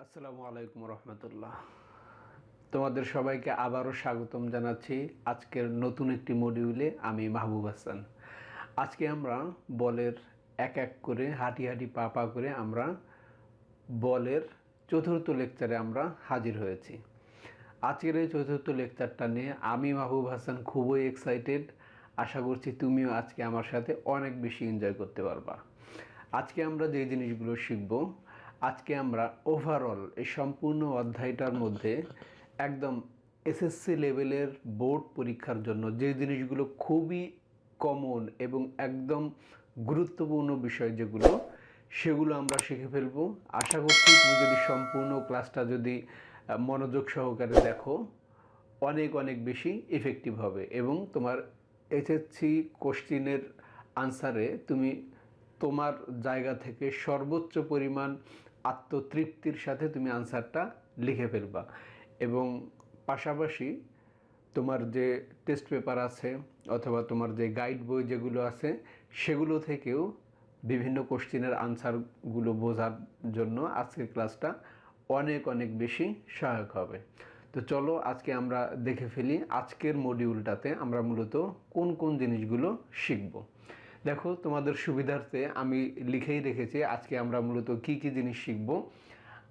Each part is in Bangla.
আসসালামু আলাইকুম রহমতুল্লাহ। তোমাদের সবাইকে আবারও স্বাগতম জানাচ্ছি আজকের নতুন একটি মডিউলে। আমি মাহবুব হাসান। আজকে আমরা বলের এক এক করে হাঁটি হাঁটি পা পা করে আমরা বলের চতুর্থ লেকচারে আমরা হাজির হয়েছি। আজকের এই চতুর্থ লেকচারটা নিয়ে আমি মাহবুব হাসান খুবই এক্সাইটেড। আশা করছি তুমিও আজকে আমার সাথে অনেক বেশি এনজয় করতে পারবা। আজকে আমরা যে জিনিসগুলো শিখব, আজকে আমরা ওভারঅল এই সম্পূর্ণ অধ্যায়টার মধ্যে একদম এসএসসি লেভেলের বোর্ড পরীক্ষার জন্য যে জিনিসগুলো খুবই কমন এবং একদম গুরুত্বপূর্ণ বিষয় যেগুলো, সেগুলো আমরা শিখে ফেলবো। আশা করছি তুমি যদি সম্পূর্ণ ক্লাসটা যদি মনোযোগ সহকারে দেখো, অনেক অনেক বেশি ইফেক্টিভ হবে এবং তোমার এসএসসি কোশ্চিনের আনসারে তুমি তোমার জায়গা থেকে সর্বোচ্চ পরিমাণ আত্মতৃপ্তির সাথে তুমি আনসারটা লিখে ফেলবা। এবং পাশাপাশি তোমার যে টেস্ট পেপার আছে অথবা তোমার যে গাইড বই যেগুলো আছে, সেগুলো থেকেও বিভিন্ন কোশ্চিনের আনসারগুলো বোঝার জন্য আজকের ক্লাসটা অনেক অনেক বেশি সহায়ক হবে। তো চলো আজকে আমরা দেখে ফেলি আজকের মডিউলটাতে আমরা মূলত কোন কোন জিনিসগুলো শিখব। দেখো, তোমাদের সুবিধার্থে আমি লিখেই রেখেছি আজকে আমরা মূলত কি কি জিনিস শিখব।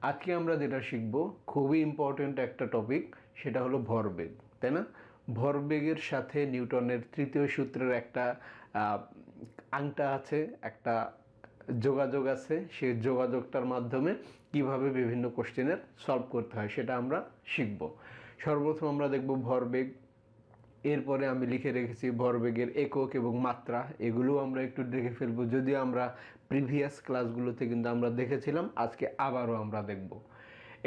আজকে আমরা যেটা শিখব খুবই ইম্পর্ট্যান্ট একটা টপিক, সেটা হলো ভরবেগ, তাই না? ভরবেগের সাথে নিউটনের তৃতীয় সূত্রের একটা আংটা আছে, একটা যোগাযোগ আছে। সেই যোগাযোগটার মাধ্যমে কিভাবে বিভিন্ন কোশ্চেনের সলভ করতে হয় সেটা আমরা শিখব। সর্বপ্রথম আমরা দেখব ভরবেগ। এরপরে আমি লিখে রেখেছি ভরবেগের একক এবং মাত্রা, এগুলোও আমরা একটু দেখে ফেলবো। যদিও আমরা প্রিভিয়াস ক্লাসগুলোতে কিন্তু আমরা দেখেছিলাম, আজকে আবারও আমরা দেখব।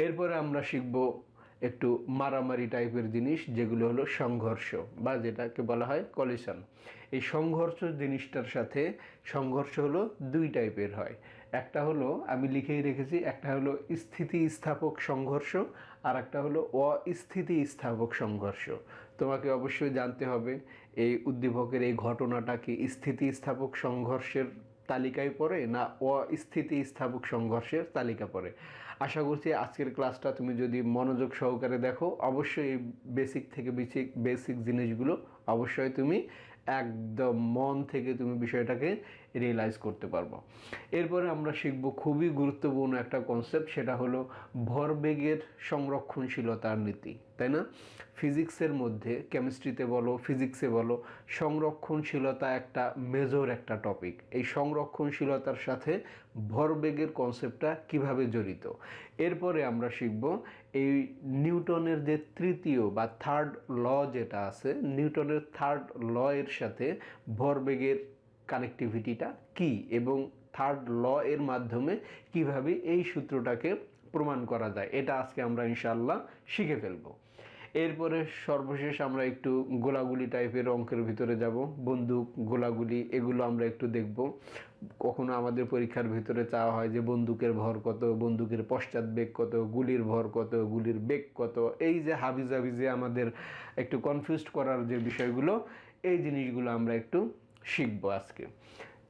এরপরে আমরা শিখব একটু মারামারি টাইপের জিনিস, যেগুলো হলো সংঘর্ষ বা যেটাকে বলা হয় কলিশন। এই সংঘর্ষ জিনিসটার সাথে সংঘর্ষ হলো দুই টাইপের হয়। একটা হলো, আমি লিখেই রেখেছি, একটা হলো স্থিতিস্থাপক সংঘর্ষ আর একটা হলো অস্থিতিস্থাপক সংঘর্ষ। তোমাকে অবশ্যই জানতে হবে এই উদ্দীপকের এই ঘটনাটা কি স্থিতিস্থাপক সংঘর্ষের তালিকায় পড়ে না অস্থিতিস্থাপক সংঘর্ষের তালিকা পড়ে। আশা করছি আজকের ক্লাসটা তুমি যদি মনোযোগ সহকারে দেখো, অবশ্যই এই বেসিক থেকে বেসিক জিনিসগুলো অবশ্যই তুমি একদম মন থেকে তুমি বিষয়টাকে রিয়েলাইজ করতে পারবো। এরপরে আমরা শিখব খুবই গুরুত্বপূর্ণ একটা কনসেপ্ট, সেটা হলো ভরবেগের সংরক্ষণশীলতার নীতি, তাই না? ফিজিক্সের মধ্যে, কেমিস্ট্রিতে বলো ফিজিক্সে বলো, সংরক্ষণশীলতা একটা মেজর একটা টপিক। এই সংরক্ষণশীলতার সাথে ভরবেগের কনসেপ্টটা কিভাবে জড়িত। এরপরে আমরা শিখব এই নিউটনের যে তৃতীয় বা থার্ড ল যেটা আছে, নিউটনের থার্ড ল এর সাথে ভরবেগের কানেক্টিভিটিটা কি এবং থার্ড ল এর মাধ্যমে কিভাবে এই সূত্রটাকে প্রমাণ করা যায়, এটা আজকে আমরা ইনশাআল্লাহ শিখে ফেলবো। এরপরে সর্বশেষ আমরা একটু গোলাগুলি টাইপের অঙ্কের ভিতরে যাব। বন্দুক, গোলাগুলি, এগুলো আমরা একটু দেখব। কখনো আমাদের পরীক্ষার ভিতরে চাওয়া হয় যে বন্দুকের ভর কত, বন্দুকের পশ্চাৎ বেগ কত, গুলির ভর কত, গুলির বেগ কত। এই যে হাবিজাবি আমাদের একটু কনফিউজড করার যে বিষয়গুলো, এই জিনিসগুলো আমরা একটু শিখবো আজকে।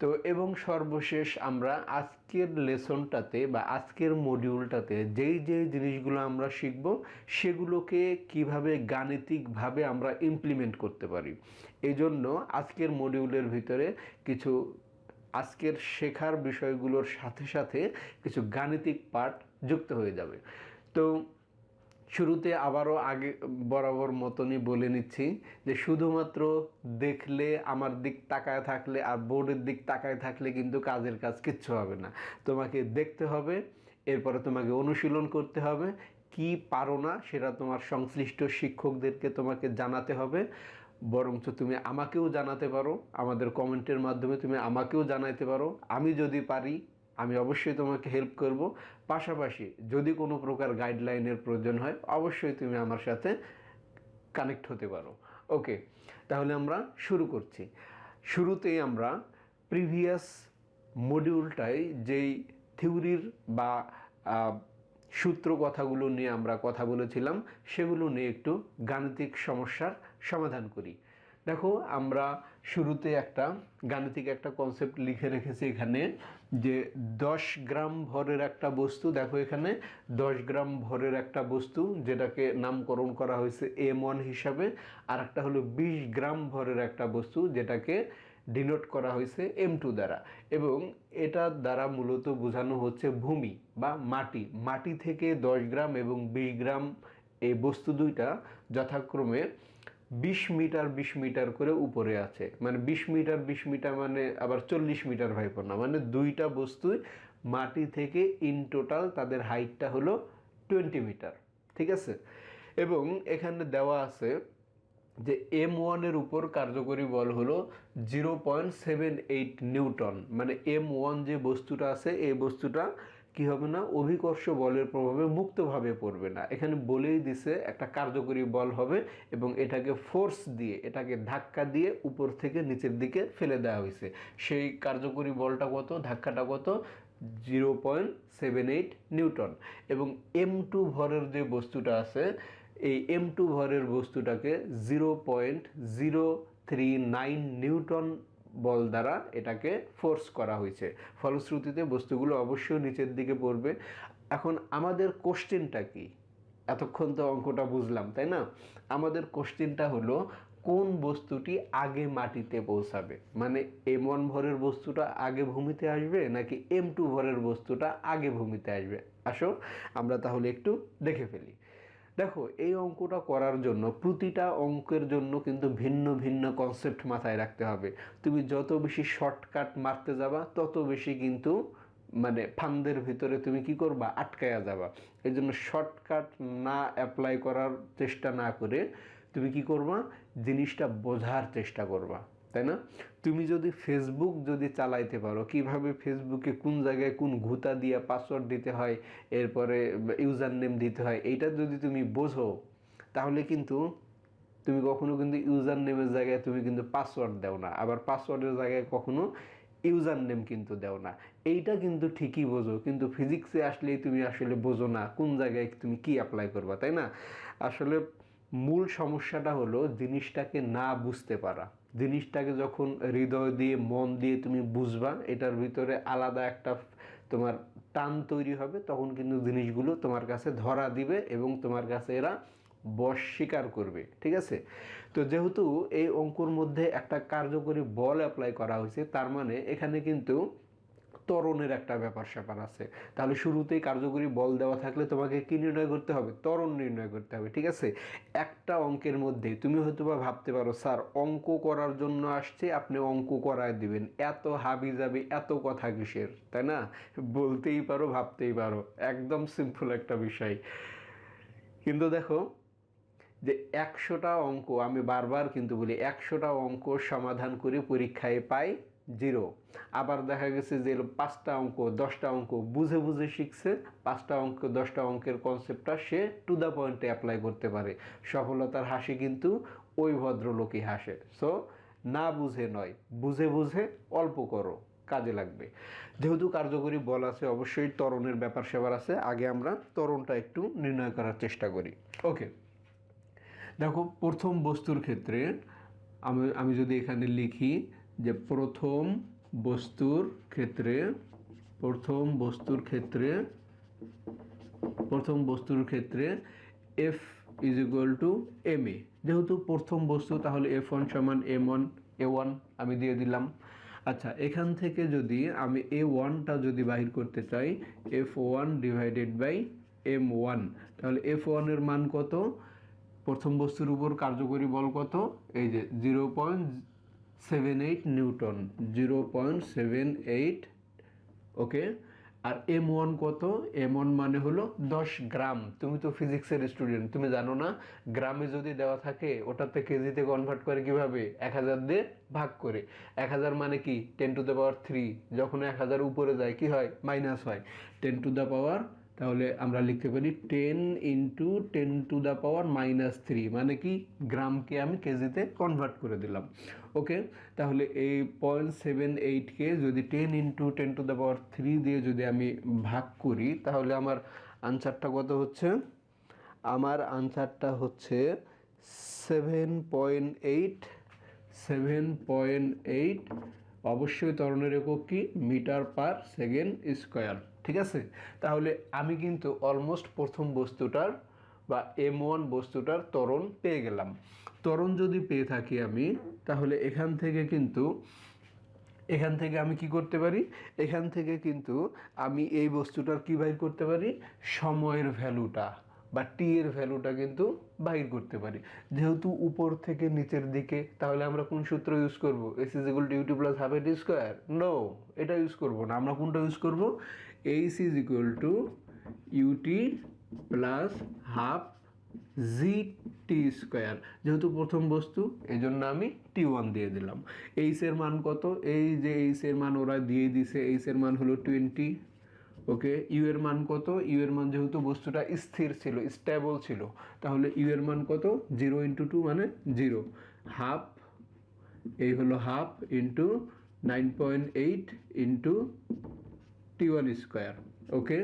তো এবং সর্বশেষ আমরা আজকের লেসনটাতে বা আজকের মডিউলটাতে যেই যেই জিনিসগুলো আমরা শিখব, সেগুলোকে কিভাবে গাণিতিকভাবে আমরা ইমপ্লিমেন্ট করতে পারি। এই জন্য আজকের মডিউলের ভিতরে কিছু আজকের শেখার বিষয়গুলোর সাথে সাথে কিছু গাণিতিক পার্ট যুক্ত হয়ে যাবে। তো শুরুতে আবারও আগে বরাবর মতনই বলে নিচ্ছি যে শুধুমাত্র দেখলে, আমার দিক তাকায় থাকলে আর বোর্ডের দিক তাকায় থাকলে কিন্তু কাজের কাজ কিচ্ছু হবে না। তোমাকে দেখতে হবে, এরপরে তোমাকে অনুশীলন করতে হবে। কি পারো না সেটা তোমার সংশ্লিষ্ট শিক্ষকদেরকে তোমাকে জানাতে হবে। বরঞ্চ তুমি আমাকেও জানাতে পারো, আমাদের কমেন্টের মাধ্যমে তুমি আমাকেও জানাতে পারো। আমি যদি পারি আমি অবশ্যই তোমাকে হেল্প করব। পাশাপাশি যদি কোনো প্রকার গাইডলাইনের প্রয়োজন হয়, অবশ্যই তুমি আমার সাথে কানেক্ট হতে পারো। ওকে, তাহলে আমরা শুরু করছি। শুরুতেই আমরা প্রিভিয়াস মডিউলটায় যেই থিওরির বা সূত্র কথাগুলো নিয়ে আমরা কথা বলেছিলাম, সেগুলো নিয়ে একটু গাণিতিক সমস্যার সমাধান করি। দেখো আমরা শুরুতে একটা গাণিতিক একটা কনসেপ্ট লিখে রেখেছি এখানে, যে 10 গ্রাম ভরের একটা বস্তু, দেখো এখানে 10 গ্রাম ভরের একটা বস্তু যেটাকে নামকরণ করা হয়েছে M1 হিসাবে, আর একটা হলো 20 গ্রাম ভরের একটা বস্তু যেটাকে ডিনোট করা হয়েছে M2 দ্বারা। এবং এটার দ্বারা মূলত বোঝানো হচ্ছে ভূমি বা মাটি। মাটি থেকে 10 গ্রাম এবং 20 গ্রাম এই বস্তু দুইটা যথাক্রমে 20 মিটার 20 মিটার করে উপরে আছে। মানে 20 মিটার 20 মিটার মানে আবার 40 মিটার ভাইপো না, মানে দুইটা বস্তুই মাটি থেকে ইন টোটাল তাদের হাইটটা হলো 20 মিটার, ঠিক আছে। এবং এখানে দেওয়া আছে যে M1 এর উপর কার্যকরী বল হলো 0.78 নিউটন। মানে M1 যে বস্তুটা আছে এই বস্তুটা কি হবে না, অভিকর্ষ বলের প্রভাবে মুক্তভাবে পড়বে না। এখানে বলেই দিছে একটা কার্যকরী বল হবে এবং এটাকে ফোর্স দিয়ে, এটাকে ধাক্কা দিয়ে উপর থেকে নিচের দিকে ফেলে দেওয়া হয়েছে। সেই কার্যকরী বলটা কত, ধাক্কাটা কত, 0.78 নিউটন। এবং M2 ভরের যে বস্তুটা আছে, এই M2 ভরের বস্তুটাকে 0.039 নিউটন বল দ্বারা এটাকে ফোর্স করা হয়েছে। ফলশ্রুতিতে বস্তুগুলো অবশ্যই নিচের দিকে পড়বে। এখন আমাদের কোশ্চেনটা কি, এতক্ষণ তো অঙ্কটা বুঝলাম তাই না, আমাদের কোশ্চেনটা হলো কোন বস্তুটি আগে মাটিতে পৌঁছাবে। মানে M1 ভরের বস্তুটা আগে ভূমিতে আসবে নাকি M2 ভরের বস্তুটা আগে ভূমিতে আসবে। আসো আমরা তাহলে একটু দেখে ফেলি। দেখো এই অঙ্কটা করার জন্য প্রতিটা অঙ্কের জন্য কিন্তু ভিন্ন ভিন্ন কনসেপ্ট মাথায় রাখতে হবে। তুমি যত বেশি শর্টকাট মারতে যাবা তত বেশি কিন্তু মানে ফান্দের ভিতরে তুমি কি করবা, আটকায়া যাবা। এই জন্য শর্টকাট না অ্যাপ্লাই করার চেষ্টা না করে তুমি কি করবা, জিনিসটা বোঝার চেষ্টা করবা, তাই না। তুমি যদি ফেসবুক যদি চালাইতে পারো, কিভাবে ফেসবুকে কোন জায়গায় কোন ঘুতা দিয়ে পাসওয়ার্ড দিতে হয়, এরপরে ইউজার নেম দিতে হয়, এইটা যদি তুমি বোঝো তাহলে কিন্তু তুমি কখনো কিন্তু ইউজার নেমের জায়গায় তুমি কিন্তু পাসওয়ার্ড দাও না, আবার পাসওয়ার্ডের জায়গায় কখনো ইউজার নেম কিন্তু দাও না। এইটা কিন্তু ঠিকই বোঝো, কিন্তু ফিজিক্সে আসলেই তুমি আসলে বোঝো না কোন জায়গায় তুমি কি অ্যাপ্লাই করবা, তাই না। আসলে মূল সমস্যাটা হলো জিনিসটাকে না বুঝতে পারা। জিনিসটাকে যখন হৃদয় দিয়ে মন দিয়ে তুমি বুঝবা, এটার ভিতরে আলাদা একটা তোমার টান তৈরি হবে, তখন কিন্তু জিনিসগুলো তোমার কাছে ধরা দিবে এবং তোমার কাছে এরা বশ স্বীকার করবে, ঠিক আছে। তো যেহেতু এই অঙ্কর মধ্যে একটা কার্যকরী বল অ্যাপ্লাই করা হয়েছে, তার মানে এখানে কিন্তু ত্বরণের একটা ব্যাপার স্যাপার আছে। তাহলে শুরুতেই কার্যকরী বল দেওয়া থাকলে তোমাকে কি নির্ণয় করতে হবে, ত্বরণ নির্ণয় করতে হবে, ঠিক আছে। একটা অঙ্কের মধ্যে তুমি হয়তো বা ভাবতে পারো স্যার অঙ্ক করার জন্য আসছে, আপনি অঙ্ক করায় দিবেন, এত হাবি যাবি এত কথা কিসের, তাই না। বলতেই পারো, ভাবতেই পারো, একদম সিম্পল একটা বিষয়। কিন্তু দেখো যে 100টা অঙ্ক, আমি বারবার কিন্তু বলি 100টা অঙ্ক সমাধান করে পরীক্ষায় পাই 0। আবার দেখা গেছে যে 5টা অঙ্ক 10টা অঙ্ক বুঝে বুঝে শিখছে, 5টা অঙ্ক 10টা অঙ্কের কনসেপ্টটা সে টু দ্য পয়েন্টে অ্যাপ্লাই করতে পারে। সফলতার হাসি কিন্তু ওই ভদ্রলোকই হাসে। সো না বুঝে নয়, বুঝে বুঝে অল্প করো, কাজে লাগবে। যেহেতু কার্যকরী বল আছে, অবশ্যই ত্বরণের ব্যাপার স্যাপার আছে। আগে আমরা ত্বরণটা একটু নির্ণয় করার চেষ্টা করি। ওকে, দেখো প্রথম বস্তুর ক্ষেত্রে আমি যদি এখানে লিখি যে প্রথম বস্তুর ক্ষেত্রে F is equal to M A. যেহেতু প্রথম বস্তু তাহলে F1 সমান M1 A1 আমি দিয়ে দিলাম। আচ্ছা, এখান থেকে যদি আমি A1টা যদি বাহির করতে চাই, F1 ডিভাইডেড বাই M1, তাহলে F1 এর মান কত, প্রথম বস্তুর উপর কার্যকরী বল কত, এই যে 0.78 নিউটন, 0.78। ওকে, আর M1 কত, M1 মানে হলো 10 গ্রাম। তুমি তো ফিজিক্সের স্টুডেন্ট, তুমি জানো না গ্রামে যদি দেওয়া থাকে ওটাতে কেজিতে কনভার্ট করে কিভাবে, 1000 দিয়ে ভাগ করে। 1000 মানে কি 10⁻3, যখন 1000 উপরে যায় কি হয়, মাইনাস হয় 10⁻, তাহলে আমরা লিখতে পারি 10 ইন্টু 10⁻⁻3, মানে কি গ্রামকে আমি কেজিতে কনভার্ট করে দিলাম। ওকে, তাহলে এই 0.78কে যদি 10 ইন্টু 10⁻3 দিয়ে যদি আমি ভাগ করি, তাহলে আমার আনসারটা কত হচ্ছে, আমার আনসারটা হচ্ছে 7.8 7.8, অবশ্যই ত্বরণের একক কি মিটার পার সেকেন্ড স্কোয়ার। ঠিক আছে, তাহলে আমি কিন্তু অলমোস্ট প্রথম বস্তুটার বা M1 বস্তুটার ত্বরণ পেয়ে গেলাম। ত্বরণ যদি পেয়ে থাকি আমি, তাহলে এখান থেকে আমি কি করতে পারি, এখান থেকে কিন্তু আমি এই বস্তুটার কি বাইর করতে পারি, সময়ের ভ্যালুটা বা টি এর ভ্যালুটা কিন্তু বাইর করতে পারি। যেহেতু উপর থেকে নিচের দিকে, তাহলে আমরা কোন সূত্র ইউজ করব, S is equal to UT plus half AT square? No, এটা ইউজ করব না। আমরা কোনটা ইউজ করব, H is equal to UT plus half G T square. যেহেতু প্রথম বস্তু, এই জন্য আমি T1 দিয়ে দিলাম। এইচ এর মান কত, এই যে এইচ এর মান ওরা দিয়ে দিছে, এইচ এর মান হলো 20। ওকে, ইউ এর মান কত, ইউ এর মান যেহেতু বস্তুটা স্থির ছিল, স্টেবল ছিল, তাহলে ইউ এর মান কত, 0 ইন্টু 2 মানে 0, হাফ, এই হলো half into 9.8 into T1 square. Okay,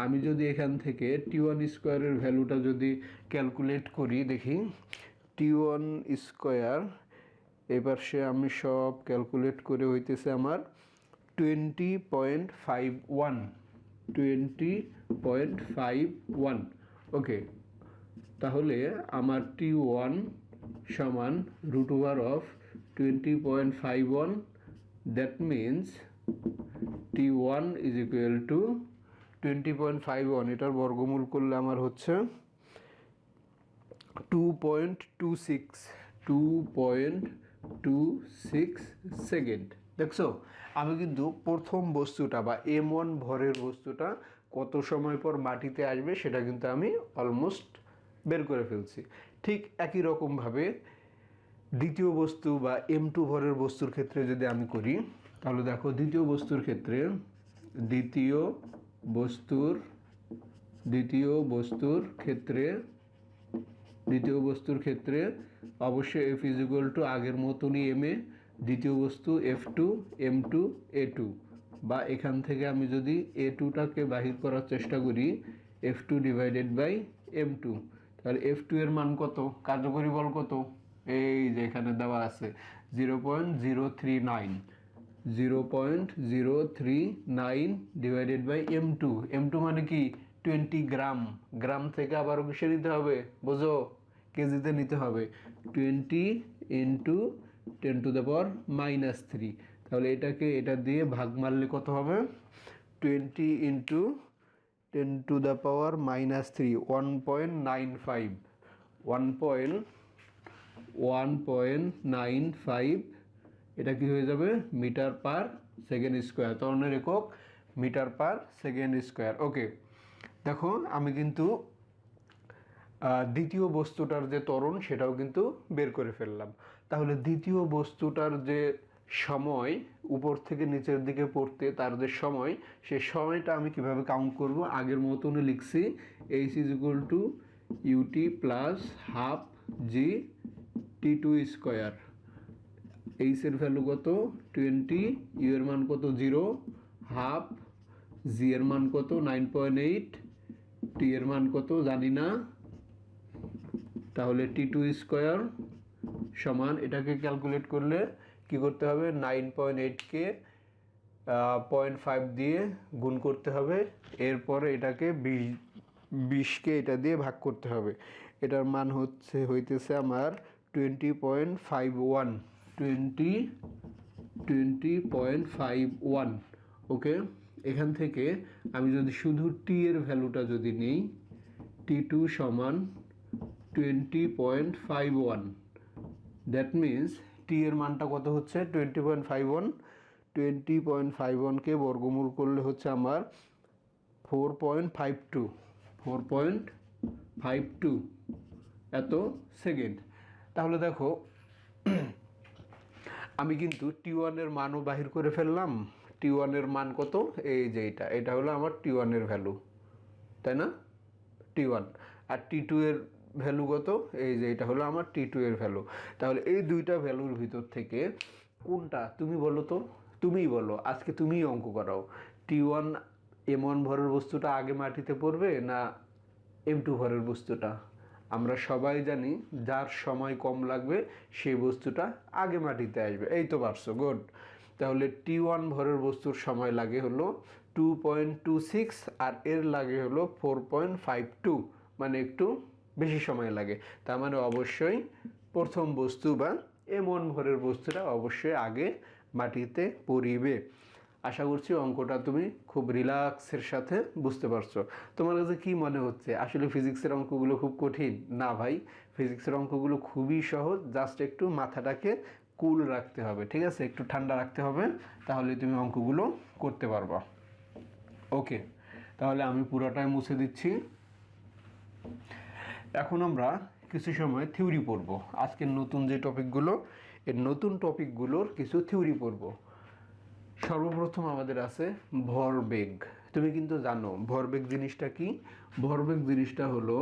আমি যদি এখান থেকে T1 স্কোয়ারের ভ্যালুটা যদি ক্যালকুলেট করি, দেখি T1 স্কোয়ার, এবার সে আমি সব ক্যালকুলেট করে হইতেছে আমার 20.51, 20.51। ওকে, তাহলে আমার T1 সমান root over of 20.51, that means T1 is equal to 20.51, এটার বর্গমূল করলে আমার হচ্ছে 2.26 সেকেন্ড। দেখছো, আমি কিন্তু প্রথম বস্তুটা বা M1 ভরের বস্তুটা কত সময় পর মাটিতে আসবে সেটা কিন্তু আমি অলমোস্ট বের করে ফেলছি। ঠিক একই রকমভাবে দ্বিতীয় বস্তু বা M2 ভরের বস্তুর ক্ষেত্রে যদি আমি করি, তাহলে দেখো দ্বিতীয় বস্তুর ক্ষেত্রে অবশ্যই F ইজ ইকুয়াল টু আগের মতনই MA, দ্বিতীয় বস্তু F2 M2 A2, বা এখান থেকে আমি যদি A2টাকে বাহির করার চেষ্টা করি, F2 ডিভাইডেড বাই M2, তাহলে F2 এর মান কত, কার্যকরী বল কত, এই যে এখানে দেওয়া আছে 0.039, 0.039 ডিভাইডেড বাই M2। M2 মানে কি 20 গ্রাম, গ্রাম থেকে আবারও কিসে নিতে হবে, বোঝো, কেজিতে নিতে হবে। 20 ইন্টু 10⁻³ তাহলে এটাকে এটা দিয়ে ভাগ মারলে কত হবে, 20 ইন্টু 10⁻³ 1.95, 1.95, এটা কি হয়ে যাবে, মিটার পার সেকেন্ড স্কোয়ার। ত্বরণের একক মিটার পার সেকেন্ড স্কোয়ার। ওকে, দেখো আমি কিন্তু দ্বিতীয় বস্তুটার যে ত্বরণ সেটাও কিন্তু বের করে ফেললাম। তাহলে দ্বিতীয় বস্তুটার যে সময় উপর থেকে নিচের দিকে পড়তে তার যে সময়, সেই সময়টা আমি কিভাবে কাউন্ট করব, আগের মতনই লিখছি, H is equal to UT plus half G T2 square. এইচ এর ভ্যালু কত 20, ইউ এর মান কত 0, হাফ, জি এর মান কত 9.8, টি এর মান কত জানি না, তাহলে T2 স্কোয়ার সমান, এটাকে ক্যালকুলেট করলে কি করতে হবে, 9.8কে 0.5 দিয়ে গুণ করতে হবে, এরপরে এটাকে 20কে এটা দিয়ে ভাগ করতে হবে। এটার মান হইতেছে আমার 20.51, 20.51। ওকে, এখান থেকে আমি যদি শুধু টি এর ভ্যালুটা যদি নিই, T2 সমান 20.51, দ্যাট মিনস টি এর মানটা কত হচ্ছে 20.51, 20.51কে বর্গমূল করলে হচ্ছে আমার 4.52 এত সেকেন্ড। তাহলে দেখো আমি কিন্তু T1 এর মানও বাহির করে ফেললাম। T1 এর মান কত, এই যে এটা হলো আমার T1 এর ভ্যালু, তাই না, T1। আর T2 এর ভ্যালু কত, এই যে এটা হলো আমার T2 এর ভ্যালু। তাহলে এই দুইটা ভ্যালুর ভিতর থেকে কোনটা, তুমি বলো তো, তুমিই বলো, আজকে তুমিই অঙ্ক করাও, T1 M1 ভরের বস্তুটা আগে মাটিতে পড়বে না M2 ভরের বস্তুটা? আমরা সবাই জানি যার সময় কম লাগবে সেই বস্তুটা আগে মাটিতে আসবে। এই তো পারছো, গুড। তাহলে T1 ভরের বস্তুর সময় লাগে হলো 2.26 আর এর লাগে হলো 4.52, মানে একটু বেশি সময় লাগে। তার মানে অবশ্যই প্রথম বস্তু বা M1 ভরের বস্তুটা অবশ্যই আগে মাটিতে পড়িবে। আশা করছি অঙ্কটা তুমি খুব রিল্যাক্সের সাথে বুঝতে পারছো। তোমার কাছে কি মনে হচ্ছে আসলে ফিজিক্সের অঙ্কগুলো খুব কঠিন? না ভাই, ফিজিক্সের অঙ্কগুলো খুবই সহজ, জাস্ট একটু মাথাটাকে কুল রাখতে হবে, ঠিক আছে, একটু ঠান্ডা রাখতে হবে, তাহলে তুমি অঙ্কগুলো করতে পারবা। ওকে, তাহলে আমি পুরোটাই মুছে দিচ্ছি। এখন আমরা কিছু সময় থিওরি পড়ব। আজকের নতুন যে টপিকগুলো, এই নতুন টপিকগুলোর কিছু থিওরি পড়ব। সর্বপ্রথম আমাদের আছে ভরবেগ। তুমি কিন্তু জানো ভরবেগ জিনিসটা কি? ভরবেগ জিনিসটা হলো,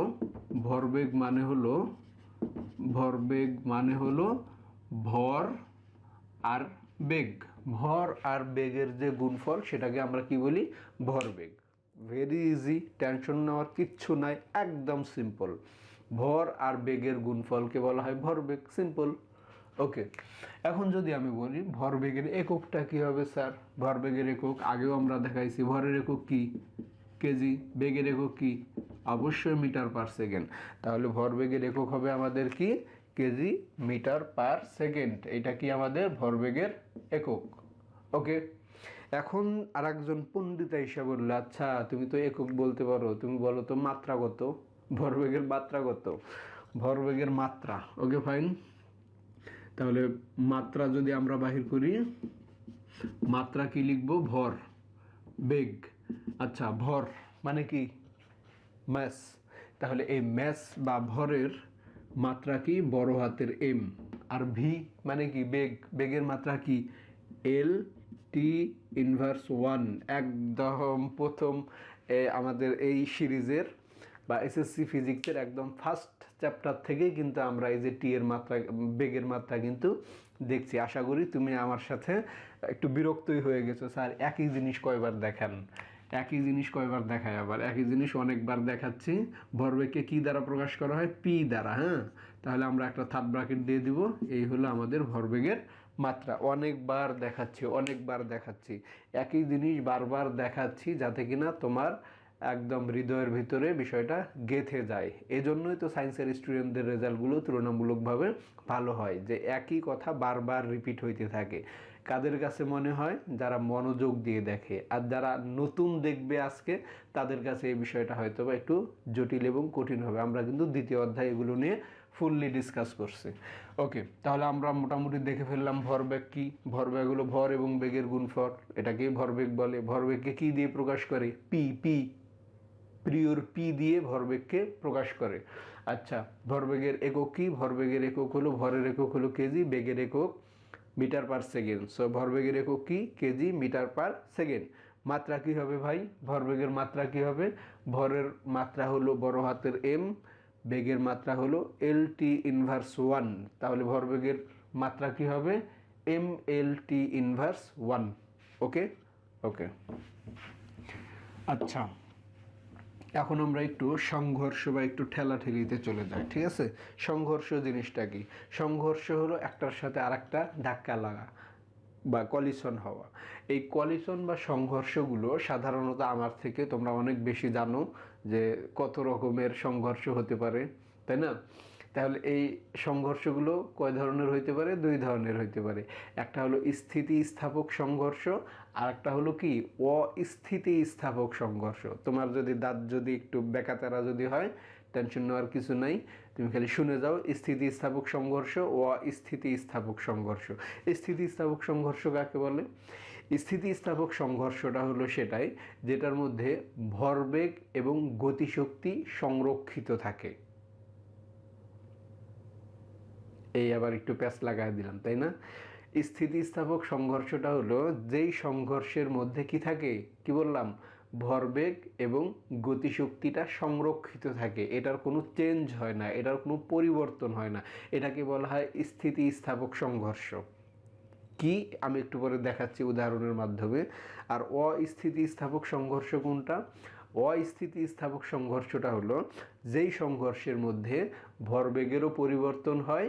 ভরবেগ মানে হলো, ভরবেগ মানে হলো ভর আর বেগ। ভর আর বেগের যে গুণফল সেটাকে আমরা কি বলি? ভরবেগ। ভেরি ইজি, টেনশন নেওয়ার কিচ্ছু নাই, একদম সিম্পল। ভর আর বেগের গুণফলকে বলা হয় ভরবেগ, সিম্পল। ওকে, এখন যদি আমি বলি ভরবেগের এককটা কি হবে স্যার? ভরবেগের একক আগেও আমরা দেখাইছি। ভরের একক কি? কেজি। বেগের একক কি? অবশ্যই মিটার পার সেকেন্ড। তাহলে ভরবেগের একক হবে আমাদের কি? KG metre per second. এটা কি আমাদের ভরবেগের একক। ওকে, এখন আর একজন পণ্ডিত এসে বললো, আচ্ছা তুমি তো একক বলতে পারো, তুমি বলো তো মাত্রা কত? ভরবেগের মাত্রা কত? ভরবেগের মাত্রা, ওকে ফাইন। তাহলে মাত্রা যদি আমরা বাহির করি, মাত্রা কি লিখবো? ভর। বেগ, আচ্ছা ভর মানে কি? ম্যাস। তাহলে এই ম্যাস বা ভরের মাত্রা কি? বড় হাতের এম। আর ভি মানে কি? বেগ। বেগের মাত্রা কি? এল টি ইনভার্স 1। একদম প্রথম আমাদের এই সিরিজের বা এসএসসি ফিজিক্সের একদম ফার্স্ট চ্যাপ্টার থেকেই কিন্তু আমরা এই যে টি এর মাত্রা, বেগের মাত্রা কিন্তু দেখছি। আশা করি তুমি আমার সাথে একটু বিরক্তই হয়ে গেছো, স্যার একই জিনিস কয়বার দেখান, একই জিনিস কয়বার দেখায়, আবার একই জিনিস অনেকবার দেখাচ্ছি। ভরবেগকে কি দ্বারা প্রকাশ করা হয়? পি দ্বারা। হ্যাঁ, তাহলে আমরা একটা থার্ড ব্র্যাকেট দিয়ে দিব। এই হলো আমাদের ভরবেগের মাত্রা। অনেকবার দেখাচ্ছি, অনেকবার দেখাচ্ছি, একই জিনিস বারবার দেখাচ্ছি, যাতে কিনা তোমার একদম হৃদয়ের ভিতরে বিষয়টা গেঁথে যায়। এজন্যই তো সায়েন্সের স্টুডেন্টদের রেজাল্টগুলো তুলনামূলকভাবে ভালো হয়, যে একই কথা বারবার রিপিট হইতে থাকে। কাদের কাছে মনে হয়? যারা মনোযোগ দিয়ে দেখে। আর যারা নতুন দেখবে আজকে, তাদের কাছে এই বিষয়টা হয়তো বা একটু জটিল এবং কঠিন হবে। আমরা কিন্তু দ্বিতীয় অধ্যায় এগুলো নিয়ে ফুললি ডিসকাস করছি। ওকে, তাহলে আমরা মোটামুটি দেখে ফেললাম ভরবেগ কি। ভরবেগ হলো ভর এবং বেগের গুণফল, এটাকেই ভরবেগ বলে। ভরবেগকে কি দিয়ে প্রকাশ করে? পি। পি, প্রিয়র পি দিয়ে ভরবেগকে প্রকাশ করে। আচ্ছা, ভরবেগের একক কি? ভরবেগের একক হলো, ভরের একক হলো কেজি, বেগের একক মিটার পার সেকেন্ড। সো ভরবেগের একক কি? KG metre per second. মাত্রা কি হবে ভাই? ভরবেগের মাত্রা কি হবে? ভরের মাত্রা হলো বড় হাতের এম, বেগের মাত্রা হলো এল টি ইনভার্স 1। তাহলে ভরবেগের মাত্রা কি হবে? এম এল টি ইনভার্স 1। ওকে ওকে, আচ্ছা এখন আমরা একটু সংঘর্ষ বা একটু ঠেলাঠেলিতে চলে যাই, ঠিক আছে? সংঘর্ষ জিনিসটা কি? সংঘর্ষ হলো একটার সাথে আরেকটা ধাক্কা লাগা বা কলিশন হওয়া। এই কলিশন বা সংঘর্ষগুলো সাধারণত আমার থেকে তোমরা অনেক বেশি জানো যে কত রকমের সংঘর্ষ হতে পারে, তাই না? তাহলে এই সংঘর্ষগুলো কয় ধরনের হইতে পারে? দুই ধরনের হইতে পারে। একটা হলো স্থিতিস্থাপক সংঘর্ষ, আর একটা হলো কি? অস্থিতিস্থাপক সংঘর্ষ। তোমার যদি দাঁত যদি একটু বেকাতেরা যদি হয়, টেনশন নেওয়ার কিছু নাই, তুমি খালি শুনে যাও। স্থিতিস্থাপক সংঘর্ষ ও অস্থিতিস্থাপক সংঘর্ষ। স্থিতিস্থাপক সংঘর্ষ কাকে বলে? স্থিতিস্থাপক সংঘর্ষটা হলো সেটাই যেটার মধ্যে ভরবেগ এবং গতিশক্তি সংরক্ষিত থাকে। এই আবার একটু প্যাঁচ লাগাই দিলাম, তাই না? স্থিতিস্থাপক সংঘর্ষটা হলো যেই সংঘর্ষের মধ্যে কি থাকে? কি বললাম? ভরবেগ এবং গতিশক্তিটা সংরক্ষিত থাকে, এটার কোনো চেঞ্জ হয় না, এটার কোনো পরিবর্তন হয় না, এটাকে বলা হয় স্থিতিস্থাপক সংঘর্ষ। কি আমি একটু পরে দেখাচ্ছি উদাহরণের মাধ্যমে। আর অস্থিতিস্থাপক সংঘর্ষ কোনটা? অস্থিতিস্থাপক সংঘর্ষটা হলো যেই সংঘর্ষের মধ্যে ভরবেগেরও পরিবর্তন হয়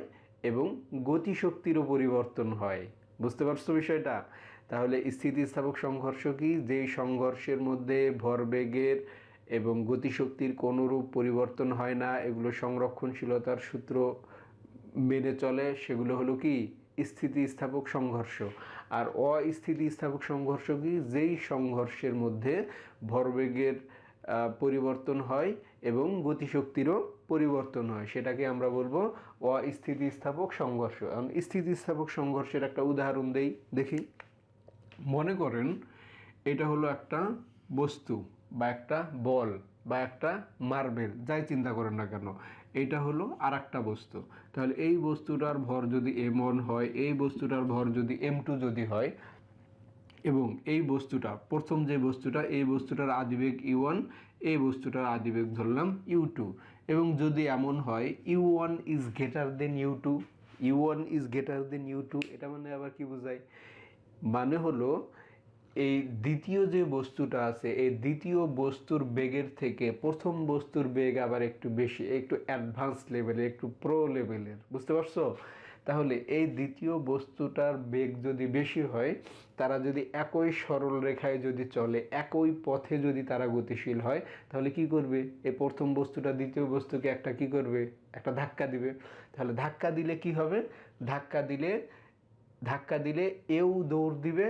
এবং গতিশক্তিরও পরিবর্তন হয়। বুঝতে পারছো বিষয়টা? তাহলে স্থিতিস্থাপক সংঘর্ষ কি? যেই সংঘর্ষের মধ্যে ভরবেগের এবং গতিশক্তির কোনোরূপ পরিবর্তন হয় না, এগুলো সংরক্ষণশীলতার সূত্র মেনে চলে, সেগুলো হলো কি স্থিতিস্থাপক সংঘর্ষ। আর অস্থিতিস্থাপক সংঘর্ষ কি? যেই সংঘর্ষের মধ্যে ভরবেগের পরিবর্তন হয় এবং গতিশক্তিরও পরিবর্তন হয়, সেটাকে আমরা বলবো অস্থিতিস্থাপক সংঘর্ষ। এখন স্থিতিস্থাপক সংঘর্ষের একটা উদাহরণ দেই, দেখি। মনে করেন এটা হলো একটা বস্তু বা একটা বল বা একটা মার্বেল, যাই চিন্তা করেন না কেন, এইটা হলো আর একটা বস্তু। তাহলে এই বস্তুটার ভর যদি m1 হয়, এই বস্তুটার ভর যদি m2 যদি হয়, এবং এই বস্তুটা প্রথম যে বস্তুটা, এই বস্তুটার আদিবেগ u1, এই বস্তুটার আদিবেগ ধরলাম u2, এবং যদি এমন হয় u1 is greater than u2, u1 is greater than u2, এটা মানে আবার কি বোঝায়? মানে হলো এই দ্বিতীয় যে বস্তুটা আছে, এই দ্বিতীয় বস্তুর বেগের থেকে প্রথম বস্তুর বেগ আবার একটু বেশি, একটু অ্যাডভান্স লেভেলের, একটু প্রো লেভেলের। বুঝতে পারছো? তাহলে এই দ্বিতীয় বস্তুটার বেগ যদি বেশি হয়, তারা যদি একই সরল রেখায় যদি চলে, একই পথে যদি তারা গতিশীল হয়, তাহলে কি করবে? এই প্রথম বস্তুটা দ্বিতীয় বস্তুকে একটা কি করবে? একটা ধাক্কা দিবে। তাহলে ধাক্কা দিলে কি হবে? ধাক্কা দিলে এও দৌড় দিবে,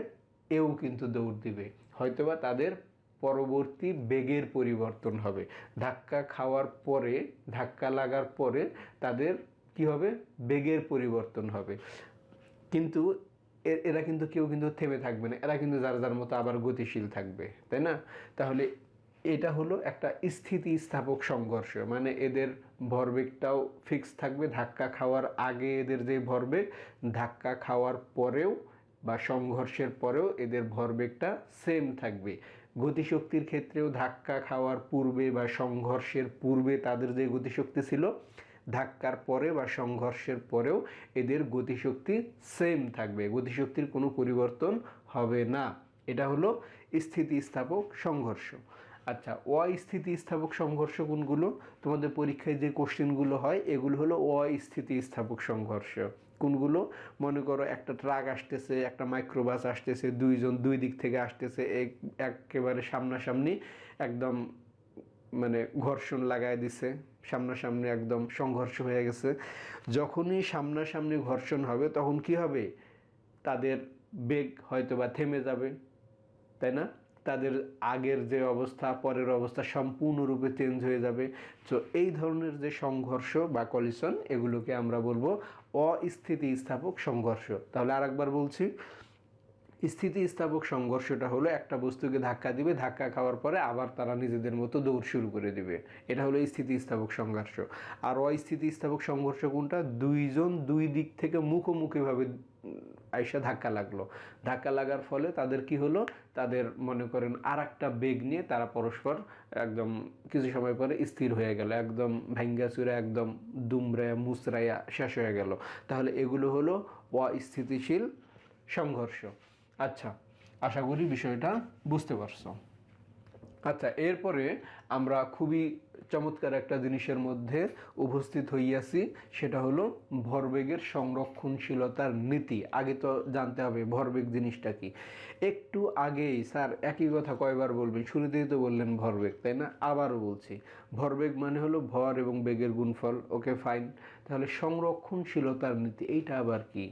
এও কিন্তু দৌড় দিবে, হয়তোবা তাদের পরবর্তী বেগের পরিবর্তন হবে। ধাক্কা খাওয়ার পরে, ধাক্কা লাগার পরে তাদের কি হবে? বেগের পরিবর্তন হবে। কিন্তু এরা কিন্তু কেউ কিন্তু থেমে থাকবে না, এরা কিন্তু যার যার মতো আবার গতিশীল থাকবে, তাই না? তাহলে এটা হলো একটা স্থিতিস্থাপক সংঘর্ষ, মানে এদের ভরবেগটাও ফিক্স থাকবে। ধাক্কা খাওয়ার আগে এদের যে ভরবেগ, ধাক্কা খাওয়ার পরেও বা সংঘর্ষের পরেও এদের ভরবেগটা সেম থাকবে। গতিশক্তির ক্ষেত্রেও ধাক্কা খাওয়ার পূর্বে বা সংঘর্ষের পূর্বে তাদের যে গতিশক্তি ছিল, ধাক্কার পরে বা সংঘর্ষের পরেও এদের গতিশক্তি সেম থাকবে, গতিশক্তির কোনো পরিবর্তন হবে না। এটা হলো স্থিতিস্থাপক সংঘর্ষ। আচ্ছা, অস্থিতিস্থাপক সংঘর্ষ কোনগুলো? তোমাদের পরীক্ষায় যে কোশ্চেনগুলো হয়, এগুলো হলো অস্থিতিস্থাপক সংঘর্ষ। কোনগুলো? মনে করো একটা ট্রাক আসতেছে, একটা মাইক্রোবাস আসতেছে, দুইজন দুই দিক থেকে আসতেছে, একেবারে সামনাসামনি একদম মানে ঘর্ষণ লাগায় দিছে, সামনাসামনি একদম সংঘর্ষ হয়ে গেছে। যখনই সামনাসামনি ঘর্ষণ হবে, তখন কি হবে? তাদের বেগ হয়তো বা থেমে যাবে, তাই না? তাদের আগের যে অবস্থা পরের অবস্থা সম্পূর্ণরূপে চেঞ্জ হয়ে যাবে। তো এই ধরনের যে সংঘর্ষ বা কলিশন, এগুলোকে আমরা বলবো অস্থিতিস্থাপক সংঘর্ষ। তাহলে আরেকবার বলছি, স্থিতিস্থাপক সংঘর্ষটা হলো একটা বস্তুকে ধাক্কা দিবে, ধাক্কা খাওয়ার পরে আবার তারা নিজেদের মতো দৌড় শুরু করে দিবে, এটা হলো স্থিতিস্থাপক সংঘর্ষ। আর অস্থিতিস্থাপক সংঘর্ষ কোনটা? দুইজন দুই দিক থেকে মুখোমুখিভাবে আইসা ধাক্কা লাগলো, ধাক্কা লাগার ফলে তাদের কি হলো? তাদের মনে করেন আর একটা বেগ নিয়ে তারা পরস্পর একদম কিছু সময় পরে স্থির হয়ে গেল, একদম ভাঙ্গা চুরা, একদম দুমড়ায়া মুচড়াইয়া শেষ হয়ে গেল। তাহলে এগুলো হলো অস্থিতিশীল সংঘর্ষ। আচ্ছা, আশা করি বিষয়টা বুঝতে পারছো। আচ্ছা, এরপরে আমরা খুবই চমৎকার একটা জিনিসের মধ্যে উপস্থিত হইয়াছি, সেটা হলো ভরবেগের সংরক্ষণশীলতার নীতি। আগে তো জানতে হবে ভরবেগ জিনিসটা কি। একটু আগেই স্যার একই কথা কয়বার বলবেন? শুরুতেই তো বললেন ভরবেগ, তাই না? আবারও বলছি, ভরবেগ মানে হলো ভর এবং বেগের গুণফল। ওকে, ফাইন। তাহলে সংরক্ষণশীলতার নীতি, এইটা আবার কি?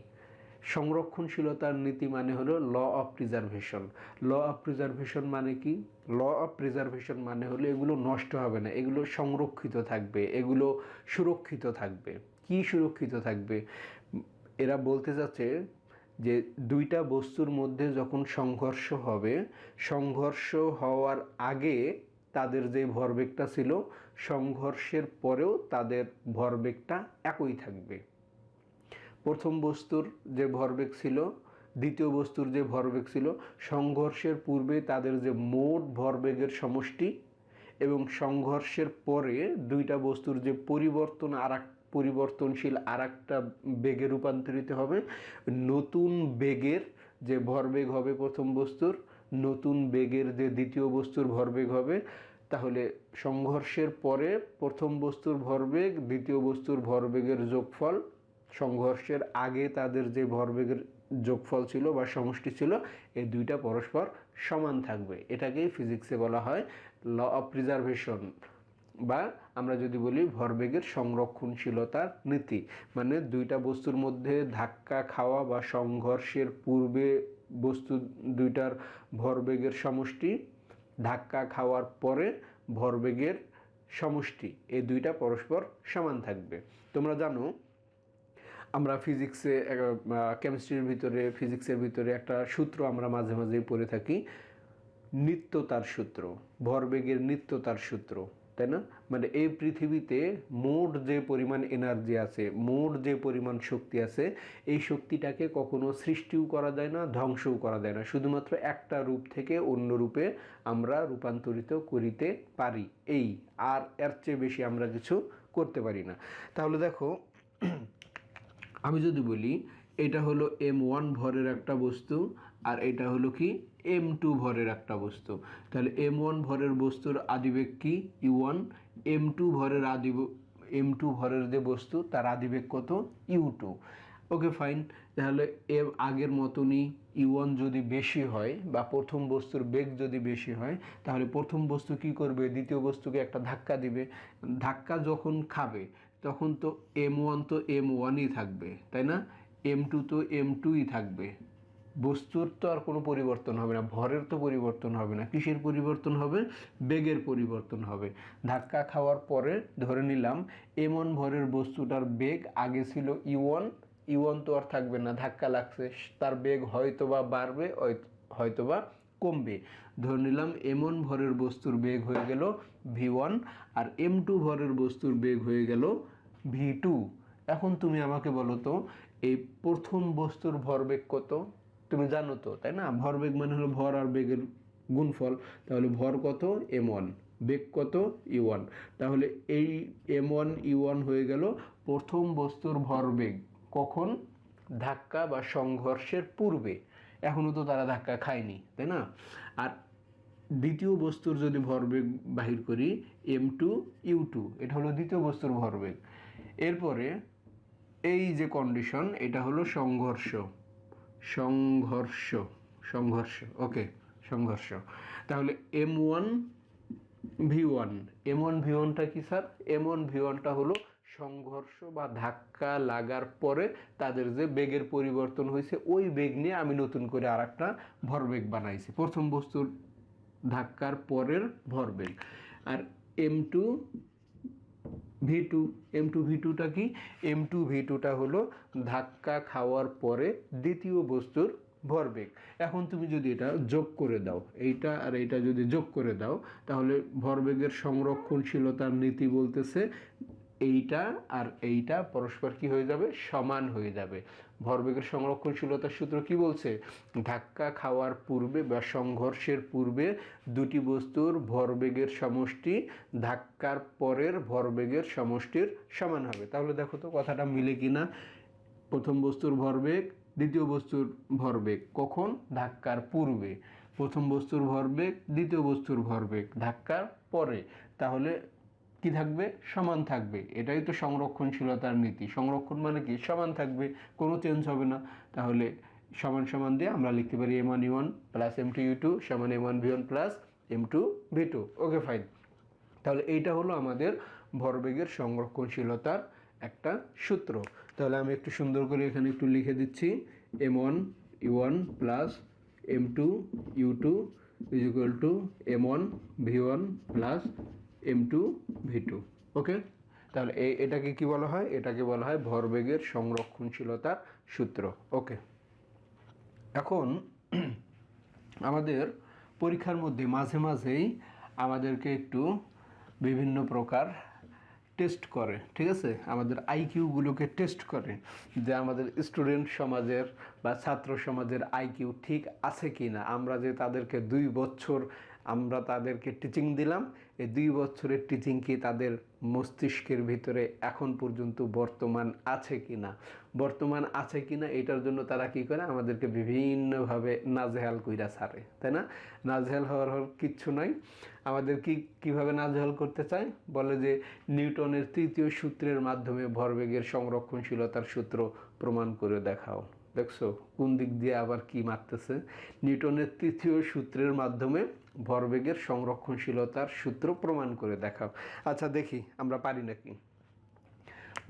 সংরক্ষণশীলতার নীতি মানে হলো law of preservation. Law of preservation মানে কি? ল অফ প্রিজার্ভেশন মানে হলো এগুলো নষ্ট হবে না, এগুলো সংরক্ষিত থাকবে, এগুলো সুরক্ষিত থাকবে। কি সুরক্ষিত থাকবে? এরা বলতে চাচ্ছে যে দুইটা বস্তুর মধ্যে যখন সংঘর্ষ হবে, সংঘর্ষ হওয়ার আগে তাদের যে ভরবেগটা ছিল, সংঘর্ষের পরেও তাদের ভরবেগটা একই থাকবে। প্রথম বস্তুর যে ভরবেগ ছিল, দ্বিতীয় বস্তুর যে ভরবেগ ছিল, সংঘর্ষের পূর্বে তাদের যে মোট ভরবেগের সমষ্টি এবং সংঘর্ষের পরে দুইটা বস্তুর যে পরিবর্তনশীল আর একটা বেগে রূপান্তরিত হবে, নতুন বেগের যে ভরবেগ হবে প্রথম বস্তুর, নতুন বেগের যে দ্বিতীয় বস্তুর ভরবেগ হবে, তাহলে সংঘর্ষের পরে প্রথম বস্তুর ভরবেগ দ্বিতীয় বস্তুর ভরবেগের যোগফল, সংঘর্ষের আগে তাদের যে ভরবেগের যোগফল ছিল বা সমষ্টি ছিল, এই দুইটা পরস্পর সমান থাকবে। এটাকেই ফিজিক্সে বলা হয় ল অফ প্রিজার্ভেশন, বা আমরা যদি বলি ভরবেগের সংরক্ষণশীলতার নীতি। মানে দুইটা বস্তুর মধ্যে ধাক্কা খাওয়া বা সংঘর্ষের পূর্বে বস্তু দুইটার ভরবেগের সমষ্টি, ধাক্কা খাওয়ার পরে ভরবেগের সমষ্টি, এই দুইটা পরস্পর সমান থাকবে। তোমরা জানো আমরা ফিজিক্সে, কেমিস্ট্রির ভিতরে, ফিজিক্সের ভিতরে একটা সূত্র আমরা মাঝে মাঝেই পড়ে থাকি, নিত্যতার সূত্র, ভরবেগের নিত্যতার সূত্র, তাই না? মানে এই পৃথিবীতে মোট যে পরিমাণ এনার্জি আছে, মোট যে পরিমাণ শক্তি আছে, এই শক্তিটাকে কখনো সৃষ্টিও করা যায় না, ধ্বংসও করা যায় না, শুধুমাত্র একটা রূপ থেকে অন্য রূপে আমরা রূপান্তরিত করিতে পারি, এই, আর এর চেয়ে বেশি আমরা কিছু করতে পারি না। তাহলে দেখো, আমি যদি বলি এটা হলো m1 ভরের একটা বস্তু, আর এটা হলো কি m2 ভরের একটা বস্তু, তাহলে m1 ভরের বস্তুর আদিবেগ কি u1, m2 ভরের m2 ভরের যে বস্তু তার আদিবেগ কত u2। ওকে ফাইন, তাহলে আগের মতনই u1 যদি বেশি হয় বা প্রথম বস্তুর বেগ যদি বেশি হয়, তাহলে প্রথম বস্তু কি করবে, দ্বিতীয় বস্তুকে একটা ধাক্কা দিবে। ধাক্কা যখন খাবে তখন তো m1 তো m1ই থাকবে, তাই না? m2 তো m2ই থাকবে। বস্তুর তো আর কোনো পরিবর্তন হবে না, ভরের তো পরিবর্তন হবে না, কিসের পরিবর্তন হবে, বেগের পরিবর্তন হবে। ধাক্কা খাওয়ার পরে ধরে নিলাম m1 ভরের বস্তুটার বেগ আগে ছিল u1, u1 তো আর থাকবে না, ধাক্কা লাগছে, তার বেগ হয়তোবা বাড়বে, হয়তোবা কমবে। ধরে নিলাম m1 ভরের বস্তুর বেগ হয়ে গেল v1, আর m2 ভরের বস্তুর বেগ হয়ে গেল v2। এখন তুমি আমাকে বলো তো, এই প্রথম বস্তুর ভরবেগ কত? তুমি জানো তো, তাই না? ভরবেগ মানে হলো ভর আর বেগের গুণফল। তাহলে ভর কত m1, বেগ কত u1। তাহলে এই m1 u1 হয়ে গেল প্রথম বস্তুর ভরবেগ, কখন? ধাক্কা বা সংঘর্ষের পূর্বে। এখনো তো তারা ধাক্কা খায়নি, তাই না? আর দ্বিতীয় বস্তুর যদি ভরবেগ বাহির করি m2 u2, এটা হলো দ্বিতীয় বস্তুর ভরবেগ। এরপরে এই যে কন্ডিশন, এটা হলো সংঘর্ষ, সংঘর্ষ, সংঘর্ষ, ওকে, সংঘর্ষ। তাহলে m1 v1, m1 v1টা কি স্যার? m1 v1টা হলো সংঘর্ষ বা ধাক্কা লাগার পরে তাদের যে বেগের পরিবর্তন হয়েছে, ওই বেগ নিয়ে আমি নতুন করে আর একটা ভরবেগ বানাইছি, প্রথম বস্তুর ধাক্কার পরের ভরবেগ। আর m2 v2, m2 v2টা কি? m2 v2টা হলো ধাক্কা খাওয়ার পরে দ্বিতীয় বস্তুর ভরবেগ। এখন তুমি যদি এটা যোগ করে দাও, এইটা আর এইটা যদি যোগ করে দাও, তাহলে ভরবেগের সংরক্ষণশীলতার নীতি বলতেছে এইটা আর এইটা পরস্পর কি হয়ে যাবে, সমান হয়ে যাবে। ভরবেগের সংরক্ষণশীলতার সূত্র কি বলছে? ধাক্কা খাওয়ার পূর্বে বা সংঘর্ষের পূর্বে দুটি বস্তুর ভরবেগের সমষ্টি ধাক্কার পরের ভরবেগের সমষ্টির সমান হবে। তাহলে দেখো তো কথাটা মিলে কিনা। প্রথম বস্তুর ভরবেগ দ্বিতীয় বস্তুর ভরবেগ কখন? ধাক্কার পূর্বে। প্রথম বস্তুর ভরবেগ দ্বিতীয় বস্তুর ভরবেগ ধাক্কার পরে, তাহলে কি থাকবে? সমান থাকবে। এটাই তো সংরক্ষণশীলতার নীতি। সংরক্ষণ মানে কি? সমান থাকবে, কোনো চেঞ্জ হবে না। তাহলে সমান সমান দিয়ে আমরা লিখতে পারি m1 u1 plus m2 u2 সমান m1 v1 plus m2 v2। Okay fine. তাহলে এইটা হলো আমাদের ভরবেগের সংরক্ষণশীলতার একটা সূত্র। তাহলে আমি একটু সুন্দর করে এখানে একটু লিখে দিচ্ছি, m1 u1 plus m2 u2 is equal two m1 v1 plus m2 v2। ওকে, তাহলে এটাকে কি বলা হয়? এটাকে বলা হয় ভরবেগের সংরক্ষণশীলতার সূত্র। ওকে, এখন আমাদের পরীক্ষার মধ্যে মাঝে মাঝেই আমাদেরকে একটু বিভিন্ন প্রকার টেস্ট করে, ঠিক আছে? আমাদের আইকিউগুলোকে টেস্ট করে, যে আমাদের স্টুডেন্ট সমাজের বা ছাত্র সমাজের আইকিউ ঠিক আছে কি না, আমরা যে তাদেরকে 2 বছর আমরা তাদেরকে টিচিং দিলাম, এই 2 বছরের টিচিং কি তাদের মস্তিষ্কের ভিতরে এখন পর্যন্ত বর্তমান আছে কি না, বর্তমান আছে কি না এটার জন্য তারা কি করে আমাদেরকে বিভিন্নভাবে নাজেহাল কইরা ছাড়ে, তাই না? নাজেহাল হওয়ার কিচ্ছু নাই। আমাদের কিভাবে নাজেহাল করতে চায়, বলে যে নিউটনের 3য় সূত্রের মাধ্যমে ভরবেগের সংরক্ষণশীলতার সূত্র প্রমাণ করে দেখাও। দেখছো কোন দিক দিয়ে আবার কি মারতেছে, নিউটনের 3য় সূত্রের মাধ্যমে ভরবেগের সংরক্ষণশীলতার সূত্র প্রমাণ করে দেখাও। আচ্ছা দেখি আমরা পারি নাকি।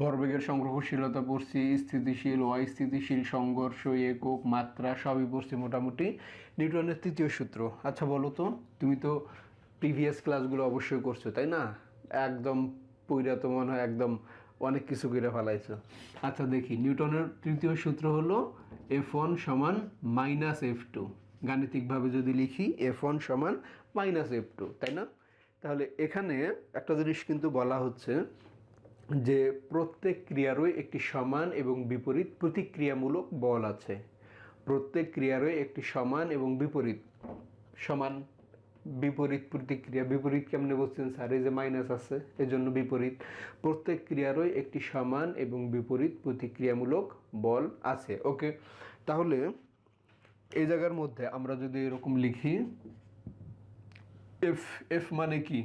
ভরবেগের সংরক্ষণশীলতা পড়ছি, স্থিতিশীল, অস্থিতিশীল, সংঘর্ষ, একক, মাত্রা সবই পড়ছি মোটামুটি নিউটনের 3য় সূত্র। আচ্ছা বলো তো, তুমি তো প্রিভিয়াস ক্লাসগুলো অবশ্যই করছো তাই না? একদম পইরা তো মনে হয় একদম অনেক কিছু করে ফেলাইছো। আচ্ছা দেখি, নিউটনের 3য় সূত্র হলো F1 সমান -F2। গাণিতিকভাবে যদি লিখি F1 সমান -F2, তাই না? তাহলে এখানে একটা জিনিস কিন্তু বলা হচ্ছে যে প্রত্যেক ক্রিয়ারই একটি সমান এবং বিপরীত প্রতিক্রিয়ামূলক বল আছে। প্রত্যেক ক্রিয়ারই একটি সমান এবং সমান বিপরীত প্রতিক্রিয়া। বিপরীত কেমনে বলছেন স্যার? এই যে মাইনাস আছে এজন্য বিপরীত। প্রত্যেক ক্রিয়ারই একটি সমান এবং বিপরীত প্রতিক্রিয়ামূলক বল আছে। ওকে, তাহলে এই জায়গার মধ্যে আমরা যদি এরকম লিখি, এফ মানে কি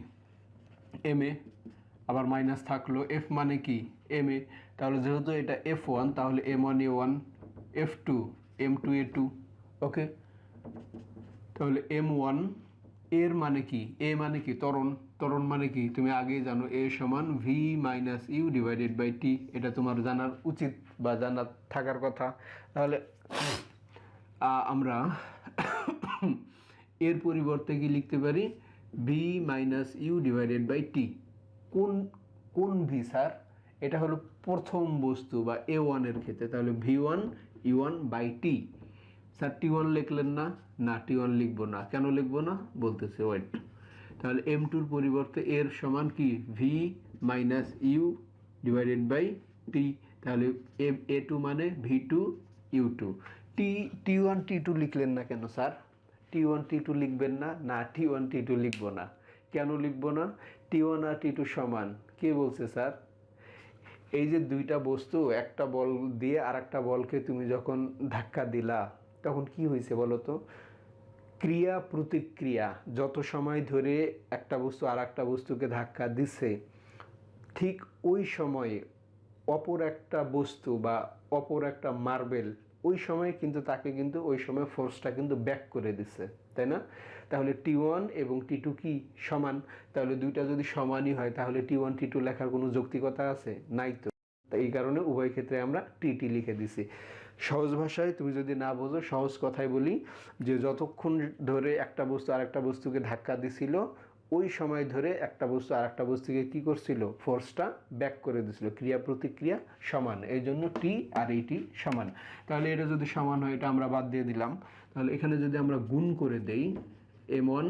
এম এ, আবার মাইনাস থাকলো, এফ মানে কি এম এ, তাহলে যেহেতু এটা F1 তাহলে M1A1, F2 M2A2। ওকে, তাহলে M1 এর মানে কি, এ মানে কি ত্বরণ, ত্বরণ মানে কি তুমি আগেই জানো, এ সমান V - U/T। এটা তোমার জানার উচিত বা জানার থাকার কথা। তাহলে আমরা এর পরিবর্তে কি লিখতে পারি, V - U/T। কোন ভি স্যার? এটা হলো প্রথম বস্তু বা A1 এর ক্ষেত্রে, তাহলে V1 U1/T। স্যার T1 লিখলেন না? না, T1 লিখবো না। কেন লিখবো না বলতেছে, ওয়েট। তাহলে M2 এর পরিবর্তে এর সমান কি V - U/T। তাহলে A2 মানে V2 U2। T1 T2 লিখলেন না কেন স্যার? T1 T2 লিখবেন না? না, T1 T2 লিখবো না। কেন লিখবো না? T1 আর T2 সমান। কে বলছে স্যার? এই যে দুইটা বস্তু, একটা বল দিয়ে আর একটা বলকে তুমি যখন ধাক্কা দিলা তখন কি হয়েছে বলো তো? ক্রিয়া প্রতিক্রিয়া। যত সময় ধরে একটা বস্তু আর একটা বস্তুকে ধাক্কা দিছে, ঠিক ওই সময়ে অপর একটা বস্তু বা অপর একটা মার্বেল ওই সময় কিন্তু তাকে কিন্তু ওই সময় ফোর্সটা কিন্তু ব্যাক করে দিছে, তাই না? তাহলে T1 এবং T2 কি সমান? তাহলে দুইটা যদি সমানই হয় তাহলে T1 T2 লেখার কোনো যৌক্তিকতা আছে? নাই তো। এই কারণে উভয় ক্ষেত্রে আমরা TT লিখে দিছি। সহজ ভাষায় তুমি যদি না বোঝো, সহজ কথায় বলি যে যতক্ষণ ধরে একটা বস্তু আর একটা বস্তুকে ধাক্কা দিছিল ওই সময় ধরে একটা বস্তু আর একটা বস্তুকে কি করছিল, ফোর্সটা ব্যাক করে দিছিল। ক্রিয়া প্রতিক্রিয়া সমান, এই জন্য টি আর এই টি সমান। তাহলে এটা যদি সমান হয় এটা আমরা বাদ দিয়ে দিলাম। তাহলে এখানে যদি আমরা গুণ করে দেই, M1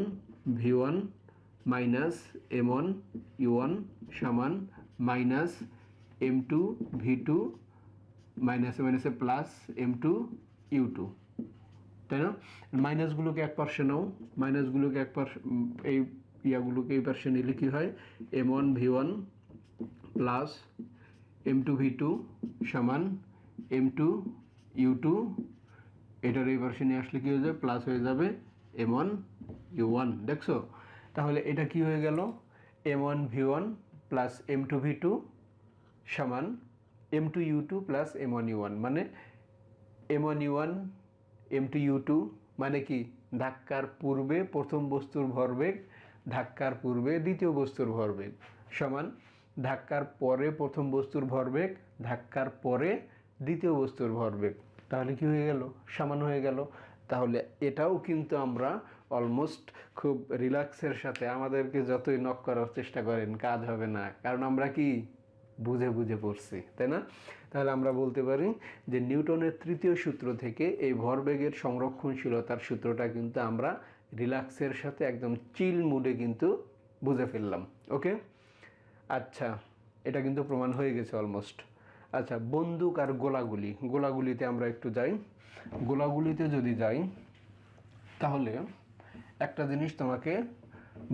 V1 minus M1 U1 সমান মাইনাস M2 V2 মাইনাসে মাইনাসে প্লাস M2 U2, তাই না? মাইনাসগুলোকে এক পাশে নাও, মাইনাসগুলোকে এক পাশে, এই ইয়াগুলোকে এই পাশে নিলে কি হয়, M1 V1 plus M2 V2 সমান M2 U2। এটার এই পাশে নিয়ে আসলে কি হয়ে যাবে, প্লাস হয়ে যাবে M1 U1। দেখছো? তাহলে এটা কি হয়ে গেল, M1 V1 plus M2 V2 সমান M2 U2 plus M1 U1, মানে M1 U1 M2 U2 মানে কি, ধাক্কার পূর্বে প্রথম বস্তুর ভরবেগ, ধাক্কার পূর্বে দ্বিতীয় বস্তুর ভরবেগ সমান ধাক্কার পরে প্রথম বস্তুর ভরবেগ, ধাক্কার পরে দ্বিতীয় বস্তুর ভরবেগ। তাহলে কি হয়ে গেল, সমান হয়ে গেল। তাহলে এটাও কিন্তু আমরা অলমোস্ট খুব রিল্যাক্সের সাথে, আমাদেরকে যতই নক করার চেষ্টা করেন কাজ হবে না, কারণ আমরা কি বুঝে বুঝে পড়ছি, তাই না? তাহলে আমরা বলতে পারি যে নিউটনের 3য় সূত্র থেকে এই ভরবেগের সংরক্ষণশীলতার সূত্রটা কিন্তু আমরা রিল্যাক্সের সাথে একদম চিল মুডে কিন্তু বুঝে ফেললাম। ওকে, আচ্ছা, এটা কিন্তু প্রমাণ হয়ে গেছে অলমোস্ট। আচ্ছা, বন্দুক আর গোলাগুলিতে আমরা একটু যাই। গোলাগুলিতে যদি যাই তাহলে একটা জিনিস তোমাকে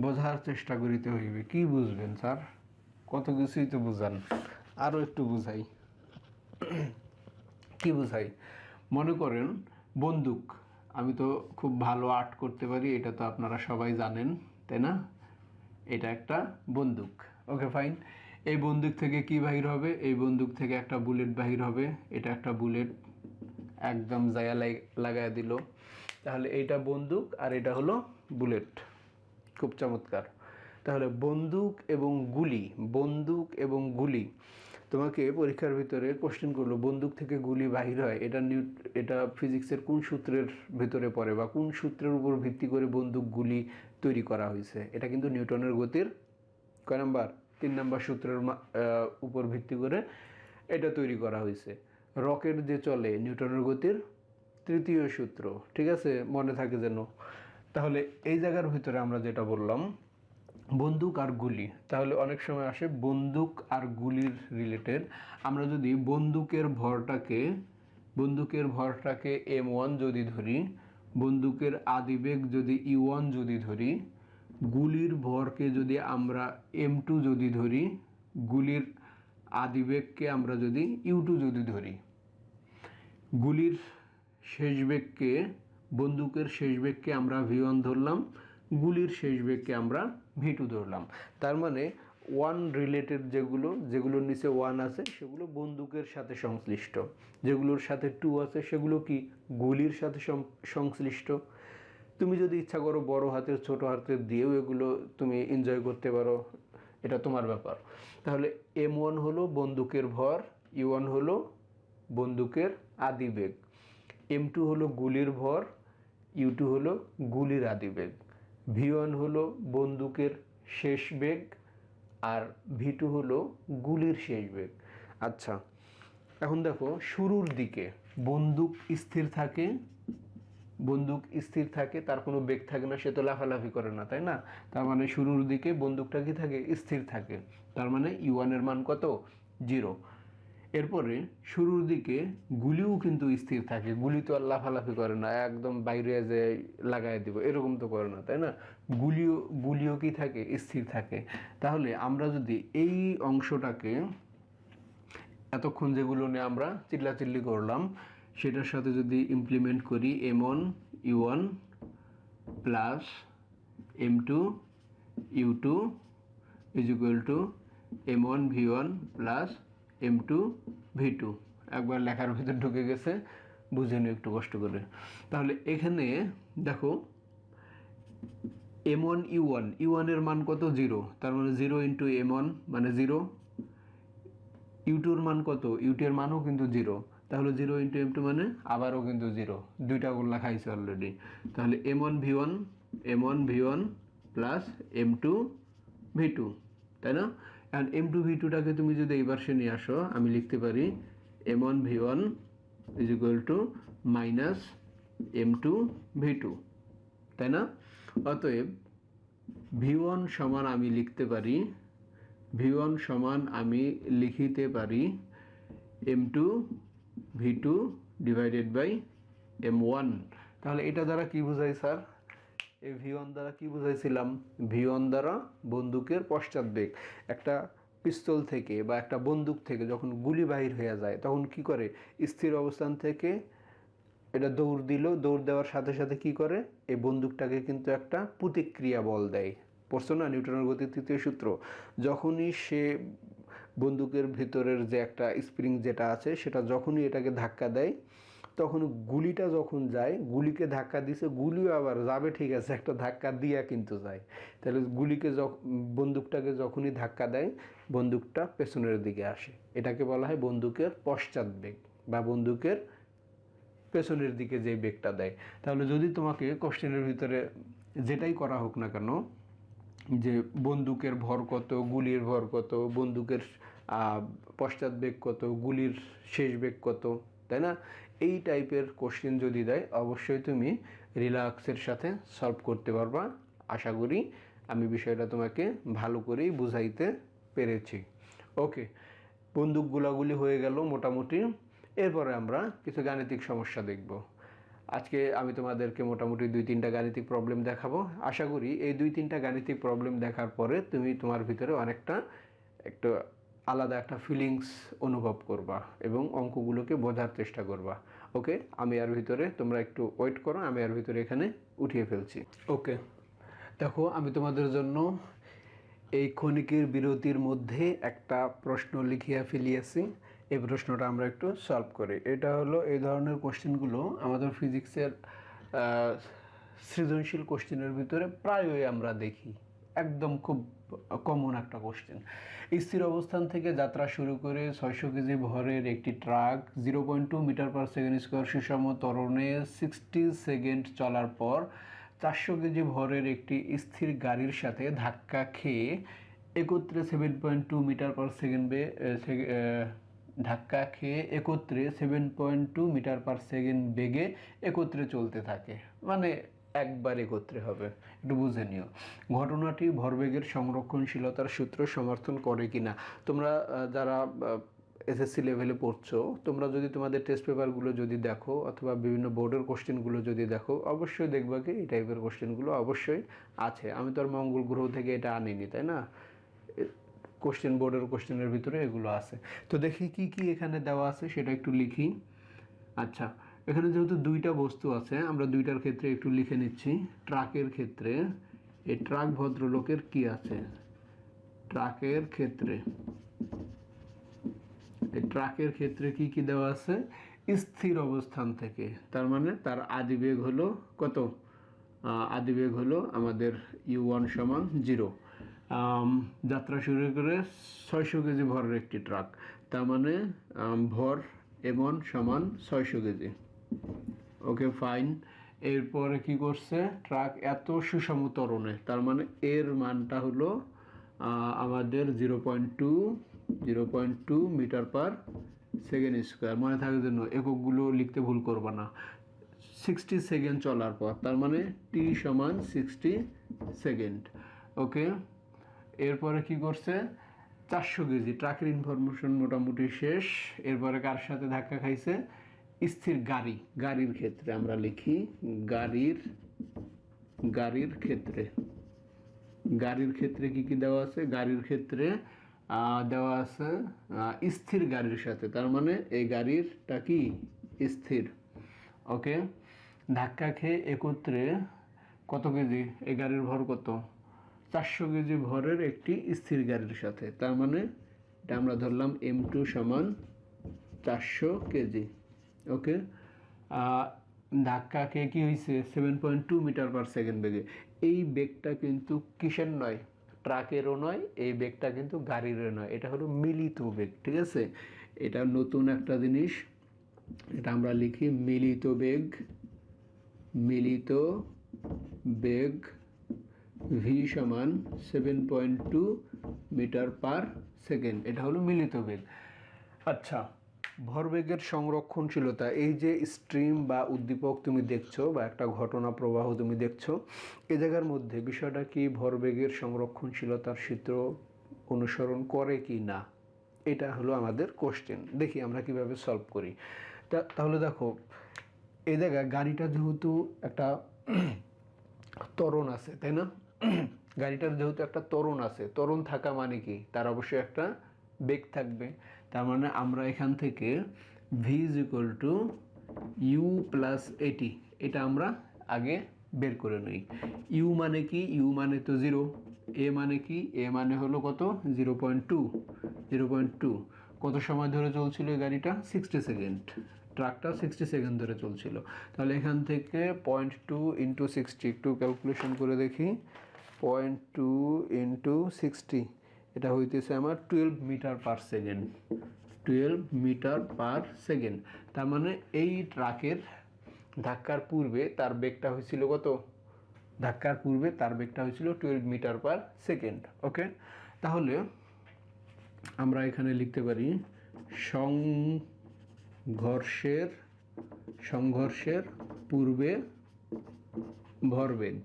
বোঝার চেষ্টা করিতে হইবে। কি বুঝবেন স্যার? কত কিছুই তো বুঝান, আরও একটু বুঝাই। কি বুঝাই? মনে করেন বন্দুক, আমি তো খুব ভালো আর্ট করতে পারি, এটা তো আপনারা সবাই জানেন, তাই না? এটা একটা বন্দুক, ওকে ফাইন। এই বন্দুক থেকে কি বাহির হবে? এই বন্দুক থেকে একটা বুলেট বাহির হবে। এটা একটা বুলেট, একদম জায়গা লাগায় দিল। তাহলে এইটা বন্দুক আর এটা হলো বুলেট। খুব চমৎকার। তাহলে বন্দুক এবং গুলি, বন্দুক এবং গুলি, তোমাকে পরীক্ষার ভিতরে কোশ্চেন করলো বন্দুক থেকে গুলি বাহির হয়, এটা ফিজিক্সের কোন সূত্রের ভিতরে পড়ে বা কোন সূত্রের উপর ভিত্তি করে বন্দুক গুলি তৈরি করা হয়েছে? এটা কিন্তু নিউটনের গতির কয় নাম্বার? 3 নাম্বার সূত্রের উপর ভিত্তি করে এটা তৈরি করা হয়েছে। রকেট যে চলে নিউটনের গতির 3য় সূত্র, ঠিক আছে? মনে থাকে যেন। তাহলে এই জায়গার ভিতরে আমরা যেটা বললাম বন্দুক আর গুলি, তাহলে অনেক সময় আসে বন্দুক আর গুলির রিলেটেড। আমরা যদি বন্দুকের ভরটাকে m1 যদি ধরি, বন্দুকের আদিবেগ যদি e1 যদি ধরি, গুলির ভরকে যদি আমরা m2 যদি ধরি, গুলির আদিবেগকে আমরা যদি u2 যদি ধরি, গুলির শেষ বেগকে, বন্দুকের শেষ বেগকে আমরা v1 ধরলাম, গুলির শেষ বেগকে আমরা v2 ধরলাম। তার মানে ওয়ান রিলেটেড যেগুলোর নিচে ওয়ান আছে সেগুলো বন্দুকের সাথে সংশ্লিষ্ট, যেগুলোর সাথে 2 আছে সেগুলো কি গুলির সাথে সংশ্লিষ্ট। তুমি যদি ইচ্ছা করো বড় হাতের ছোট হাতের দিয়েও এগুলো তুমি এনজয় করতে পারো, এটা তোমার ব্যাপার। তাহলে m1 হলো বন্দুকের ভর, e1 হলো বন্দুকের আদিবেগ, m2 হলো গুলির ভর, u2 হলো গুলির আদিবেগ, v1 হলো বন্দুকের শেষ বেগ আর v2 হলো গুলির শেষ বেগ। আচ্ছা, এখন দেখো শুরুর দিকে বন্দুক স্থির থাকে, তার কোনো বেগ থাকে না, সে তো লাফালাফি করে না, তাই না? তার মানে শুরুর দিকে বন্দুকটা কি থাকে? স্থির থাকে। তার মানে e1 এর মান কত? 0। এরপরে শুরুর দিকে গুলিও কিন্তু স্থির থাকে, গুলি তো আর লাফালাফি করে না, একদম বাইরে যে লাগাই দিব এরকম তো করে না, তাই না? গুলিও কি থাকে? স্থির থাকে। তাহলে আমরা যদি এই অংশটাকে এতক্ষণ যেগুলো নিয়ে আমরা চিল্লাচিল্লি করলাম সেটার সাথে যদি ইমপ্লিমেন্ট করি m1 u1 plus m2 u2 is equal two m1 v1 plus m2 v2, একবার লেখার ভিতর ঢুকে গেছে, বুঝে নিও একটু কষ্ট করে। তাহলে এখানে দেখো m1 u1 এর মান কত? 0, তার মানে 0 ইন্টু m1 মানে 0। u2 এর মান কত? u2 এর মানও কিন্তু 0, তাহলে 0 ইন্টু m2 মানে আবারও কিন্তু 0, দুইটা গোল্লা খাইছে অলরেডি। তাহলে m1 v1 plus m2 v2, তাই না? এখন m2 v2টাকে তুমি যদি এই পাশে নিয়ে আসো, আমি লিখতে পারি m1 v1 is equal two minus m2 v2, তাই না? অতএব v1 সমান আমি লিখতে পারি m2 v2 divided by m1। তাহলে এটা দ্বারা কি বোঝাই স্যার? এই v1 দ্বারা কি বুঝাইছিলাম? v1 দ্বারা বন্দুকের পশ্চাৎবেগ। একটা পিস্তল থেকে বা একটা বন্দুক থেকে যখন গুলি বাহির হয়ে যায় তখন কি করে? স্থির অবস্থান থেকে এটা দৌড় দিল, দৌড় দেওয়ার সাথে সাথে কি করে? এই বন্দুকটাকে কিন্তু একটা প্রতিক্রিয়া বল দেয়। পড়ছো না নিউটনের গতির 3য় সূত্র? যখনই সে বন্দুকের ভিতরের যে একটা স্প্রিং যেটা আছে সেটা যখনই এটাকে ধাক্কা দেয়, তখন গুলিটা যখন যায়, গুলিকে ধাক্কা দিছে, গুলিও আবার যাবে, ঠিক আছে, একটা ধাক্কা দিয়া কিন্তু যায়। তাহলে বন্দুকটাকে যখনই ধাক্কা দেয় বন্দুকটা পেছনের দিকে আসে, এটাকে বলা হয় বন্দুকের পশ্চাৎবেগ বা বন্দুকের পেছনের দিকে যে বেগটা দেয়। তাহলে যদি তোমাকে কোশ্চেনের ভিতরে যেটাই করা হোক না কেন, যে বন্দুকের ভর কত, গুলির ভর কত, বন্দুকের পশ্চাৎবেগ কত, গুলির শেষ বেগ কত, তাই না? এই টাইপের কোশ্চেন যদি দেয় অবশ্যই তুমি রিল্যাক্সের সাথে সলভ করতে পারবা। আশা করি আমি বিষয়টা তোমাকে ভালো করেই বুঝাইতে পেরেছি। ওকে, বন্দুক গোলাগুলি হয়ে গেল মোটামুটি। এরপরে আমরা কিছু গাণিতিক সমস্যা দেখব। আজকে আমি তোমাদেরকে মোটামুটি 2-3টা গাণিতিক প্রবলেম দেখাবো। আশা করি এই 2-3টা গাণিতিক প্রবলেম দেখার পরে তুমি তোমার ভিতরে অনেকটা একটু আলাদা একটা ফিলিংস অনুভব করবা এবং অঙ্কগুলোকে বোঝার চেষ্টা করবা। ওকে, আমি এর ভিতরে, তোমরা একটু ওয়েট করো, আমি এর ভিতরে এখানে উঠিয়ে ফেলছি। ওকে, দেখো আমি তোমাদের জন্য এই ক্ষণিকের বিরতির মধ্যে একটা প্রশ্ন লিখিয়া ফেলিয়েছি। এই প্রশ্নটা আমরা একটু সলভ করি। এটা হলো এই ধরনের কোশ্চেনগুলো আমাদের ফিজিক্সের সৃজনশীল কোশ্চেনের ভিতরে প্রায়ই আমরা দেখি, একদম খুব কমন একটা কোশ্চেন। স্থির অবস্থান থেকে যাত্রা শুরু করে 600 কেজি ভরের একটি truck 0.2 metre per second square সুষম ত্বরণে 60 সেকেন্ড চলার পর 400 কেজি ভরের একটি স্থির গাড়ির সাথে ধাক্কা খেয়ে একত্রে 7.2 মিটার পার সেকেন্ড একত্রে 7.2 মিটার পার সেকেন্ড বেগে একত্রে চলতে থাকে। মানে একবার একত্রে হবে, একটু বুঝে নিও। ঘটনাটি ভরবেগের সংরক্ষণশীলতার সূত্র সমর্থন করে কিনা। তোমরা যারা এসএসসি লেভেলে পড়ছো, তোমরা যদি তোমাদের টেস্ট পেপারগুলো যদি দেখো অথবা বিভিন্ন বোর্ডের কোশ্চেনগুলো যদি দেখো, অবশ্যই দেখবা কি এই টাইপের কোশ্চেনগুলো অবশ্যই আছে। আমি তো আর মঙ্গল গ্রহ থেকে এটা আনিনি, তাই না? কোশ্চেন বোর্ডের কোশ্চেনের ভিতরে এগুলো আছে। তো দেখি কি কি এখানে দেওয়া আছে সেটা একটু লিখি। আচ্ছা, এখানে যেহেতু দুইটা বস্তু আছে, আমরা দুইটার ক্ষেত্রে একটু লিখে নিচ্ছি। ট্রাকের ক্ষেত্রে এই ট্রাক ভদ্রলোকের কি আছে, ট্রাকের ক্ষেত্রে ট্রাকের ক্ষেত্রে কি কি দেওয়া আছে? স্থির অবস্থান থেকে, তার মানে তার আদিবেগ হলো কত? আদিবেগ হলো আমাদের u1 সমান 0। যাত্রা শুরু করে 600 কেজি ভরের একটি ট্রাক, তার মানে ভর m1 সমান 600 কেজি। Okay fine. এরপরে কি করছে? ট্রাক এত সুষম ত্বরণে, তার মানে এর মানটা হলো আমাদের 0.2 মিটার পার সেকেন্ড স্কোয়ার। মনে থাকার জন্য এককগুলো লিখতে ভুল করবা না। 60 সেকেন্ড চলার পর, তার মানে t সমান 60 সেকেন্ড। ওকে, এরপরে কি করছে? 400 কেজি। ট্রাকের ইনফরমেশন মোটামুটি শেষ। এরপরে কার সাথে ধাক্কা খাইছে? স্থির গাড়ি। গাড়ির ক্ষেত্রে আমরা লিখি গাড়ির ক্ষেত্রে। গাড়ির ক্ষেত্রে কি কি দেওয়া আছে? গাড়ির ক্ষেত্রে দেওয়া আছে স্থির গাড়ির সাথে, তার মানে এই গাড়িরটা কি স্থির। ওকে, ধাক্কা খেয়ে একত্রে কত কেজি? এই গাড়ির ভর কত? 400 কেজি ভরের একটি স্থির গাড়ির সাথে, তার মানে এটা আমরা ধরলাম m2 সমান 400 কেজি। ওকে, ধাক্কা খেয়ে কি হয়েছে? 7.2 মিটার পার সেকেন্ড বেগে। এই বেগটা কিন্তু কিসের নয়? ট্রাকেরও নয়, এই বেগটা কিন্তু গাড়িরও নয়, এটা হলো মিলিত বেগ। ঠিক আছে, এটা নতুন একটা জিনিস, এটা আমরা লিখি মিলিত বেগ। মিলিত বেগ v সমান 7.2 মিটার পার সেকেন্ড, এটা হলো মিলিত বেগ। আচ্ছা, ভরবেগের সংরক্ষণশীলতা, এই যে স্ট্রিম বা উদ্দীপক তুমি দেখছো বা একটা ঘটনা প্রবাহ তুমি দেখছো, এই জায়গার মধ্যে বিষয়টা কি ভরবেগের সংরক্ষণশীলতার সূত্র অনুসরণ করে কি না, এটা হলো আমাদের কোশ্চেন। দেখি আমরা কিভাবে সলভ করি। তাহলে দেখো, এই জায়গায় গাড়িটা যেহেতু একটা ত্বরণ আছে, তাই না? গাড়িটার যেহেতু একটা ত্বরণ আছে, ত্বরণ থাকা মানে কি? তার অবশ্যই একটা বেগ থাকবে। তার মানে আমরা এখান থেকে v = u + at, এটা আমরা আগে বের করে নিই। u মানে কি? u মানে তো 0। a মানে কি? a মানে হলো কত? 0.2। কত সময় ধরে চলছিল এই গাড়িটা? 60 সেকেন্ড। ট্রাকটা 60 সেকেন্ড ধরে চলছিল। তাহলে এখান থেকে 0.2 × 60 একটু ক্যালকুলেশন করে দেখি। 0.2 × 60, এটা হইতেছে আমার 12 metre per second. 12 metre per second. তার মানে এই ট্রাকের ধাক্কার পূর্বে তার বেগটা হয়েছিল কত? ধাক্কার পূর্বে তার বেগটা হয়েছিল 12 মিটার পার সেকেন্ড। ওকে, তাহলে আমরা এখানে লিখতে পারি সংঘর্ষের পূর্বে ভরবেগ।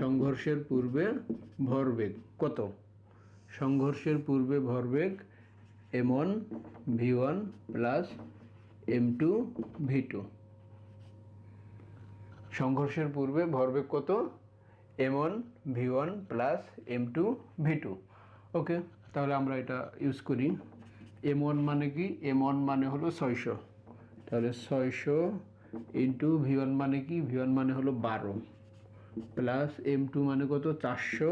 সংঘর্ষের পূর্বে ভরবেগ কত? সংঘর্ষের পূর্বে ভরবেগ m1 v1 + m2 v2। সংঘর্ষের পূর্বে ভরবেগ কত? m1 v1 plus m2 v2। ওকে, তাহলে আমরা এটা ইউজ করি। m1 মানে কি? m1 মানে হলো 600, তাহলে 600 ইন্টু v1 মানে কি? v1 মানে হলো 12 প্লাস m2 মানে কত? 400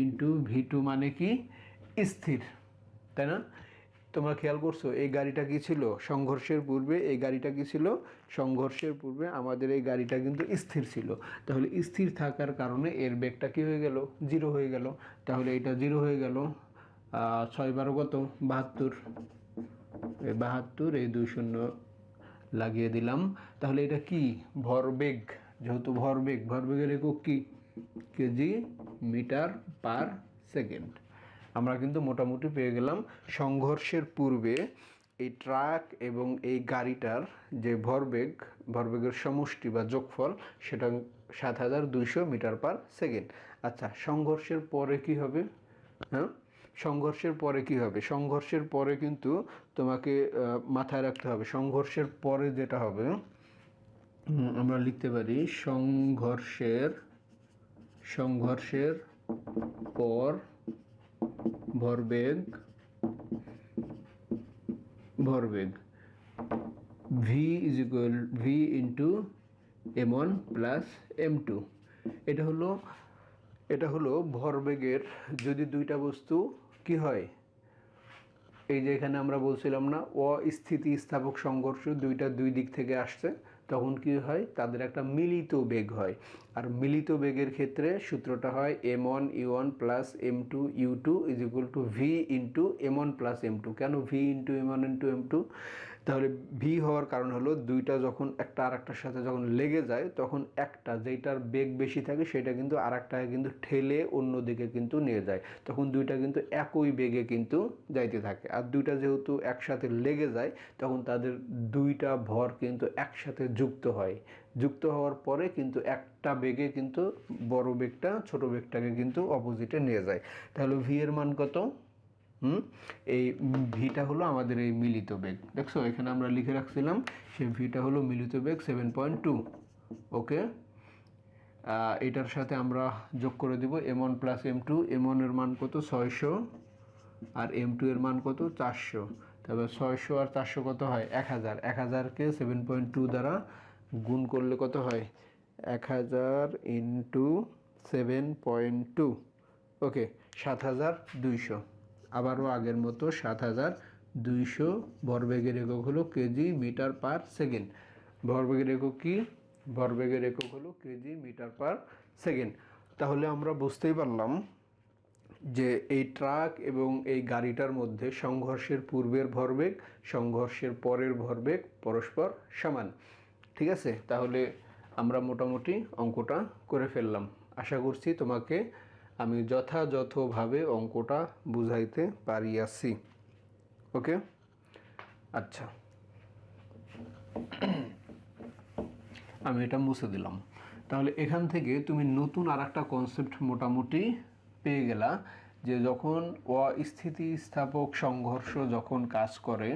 ইন্টু v2 মানে কি? স্থির, তাই না? তোমরা খেয়াল করছো এই গাড়িটা কি ছিল সংঘর্ষের পূর্বে? এই গাড়িটা কি ছিল সংঘর্ষের পূর্বে? আমাদের এই গাড়িটা কিন্তু স্থির ছিল। তাহলে স্থির থাকার কারণে এর বেগটা কি হয়ে গেল? 0 হয়ে গেল। তাহলে এটা 0 হয়ে গেল। 6 12 কত? 72। এই 72, এই 2 শূন্য লাগিয়ে দিলাম। তাহলে এটা কি? ভরবেগ। যেহেতু ভরবেগ, ভরবেগের একক কি? KG metre per second. আমরা কিন্তু মোটামুটি পেয়ে গেলাম সংঘর্ষের পূর্বে এই ট্রাক এবং এই গাড়িটার যে ভরবেগ, ভরবেগের সমষ্টি বা যোগফল, সেটা 7200 মিটার পার সেকেন্ড। আচ্ছা, সংঘর্ষের পরে কি হবে? হ্যাঁ, সংঘর্ষের পরে কি হবে? সংঘর্ষের পরে কিন্তু তোমাকে মাথায় রাখতে হবে, সংঘর্ষের পরে যেটা হবে আমরা লিখতে পারি সংঘর্ষের পর ভরবেগ V is equal V into m1 plus m2। এটা হলো ভরবেগের, যদি দুইটা বস্তু কি হয়, এই যে এখানে আমরা বলছিলাম না অস্থিতিস্থাপক সংঘর্ষ, দুইটা দুই দিক থেকে আসছে, তখন কি হয়? তাদের একটা মিলিত বেগ হয়। আর মিলিত বেগের ক্ষেত্রে সূত্রটা হয় m1 u1 plus m2 u2 is equal two v into m1 plus m2। কেন v into m1 into m2? তাহলে ভি হওয়ার কারণ হলো দুইটা যখন একটা আর একটার সাথে যখন লেগে যায়, তখন একটা যেটার বেগ বেশি থাকে সেটা কিন্তু আর একটাকে কিন্তু ঠেলে অন্যদিকে কিন্তু নিয়ে যায়, তখন দুইটা কিন্তু একই বেগে কিন্তু যাইতে থাকে। আর দুইটা যেহেতু একসাথে লেগে যায়, তখন তাদের দুইটা ভর কিন্তু একসাথে যুক্ত হয়। যুক্ত হওয়ার পরে কিন্তু একটা বেগে কিন্তু বড় বেগটা ছোট বেগটাকে কিন্তু অপোজিটে নিয়ে যায়। তাহলে ভি এর মান কত? এই ভিটা হলো আমাদের এই মিলিত বেগ। দেখছো এখানে আমরা লিখে রাখছিলাম, সেই ভিটা হলো মিলিত বেগ 7.2। ওকে, এটার সাথে আমরা যোগ করে দিব m1 প্লাস m2। m1 এর মান কত? 600, আর m2 এর মান কত? 400। তবে 600 আর 400 কত হয়? 1000। 1000কে 7.2 দ্বারা গুণ করলে কত হয়? 1000 ইন্টু 7.2। ওকে, 7200। আবারও আগের মতো 7200। ভরবেগের একক হলো কেজি মিটার পার সেকেন্ড। ভরবেগের একক কি? ভরবেগের একক হলো কেজি মিটার পার সেকেন্ড। তাহলে আমরা বুঝতেই পারলাম যে এই ট্রাক এবং এই গাড়িটার মধ্যে সংঘর্ষের পূর্বের ভরবেগ, সংঘর্ষের পরের ভরবেগ পরস্পর সমান। ঠিক আছে, তাহলে আমরা মোটামুটি অঙ্কটা করে ফেললাম। আশা করছি তোমাকে আমি যথাযথভাবে অঙ্কটা বুঝাইতে পারিয়াছি। ওকে, আচ্ছা, আমি এটা মুছে দিলাম। তাহলে এখান থেকে তুমি নতুন আর একটা কনসেপ্ট মোটামুটি পেয়ে গেলা, যে যখন অস্থিতিস্থাপক সংঘর্ষ যখন কাজ করে,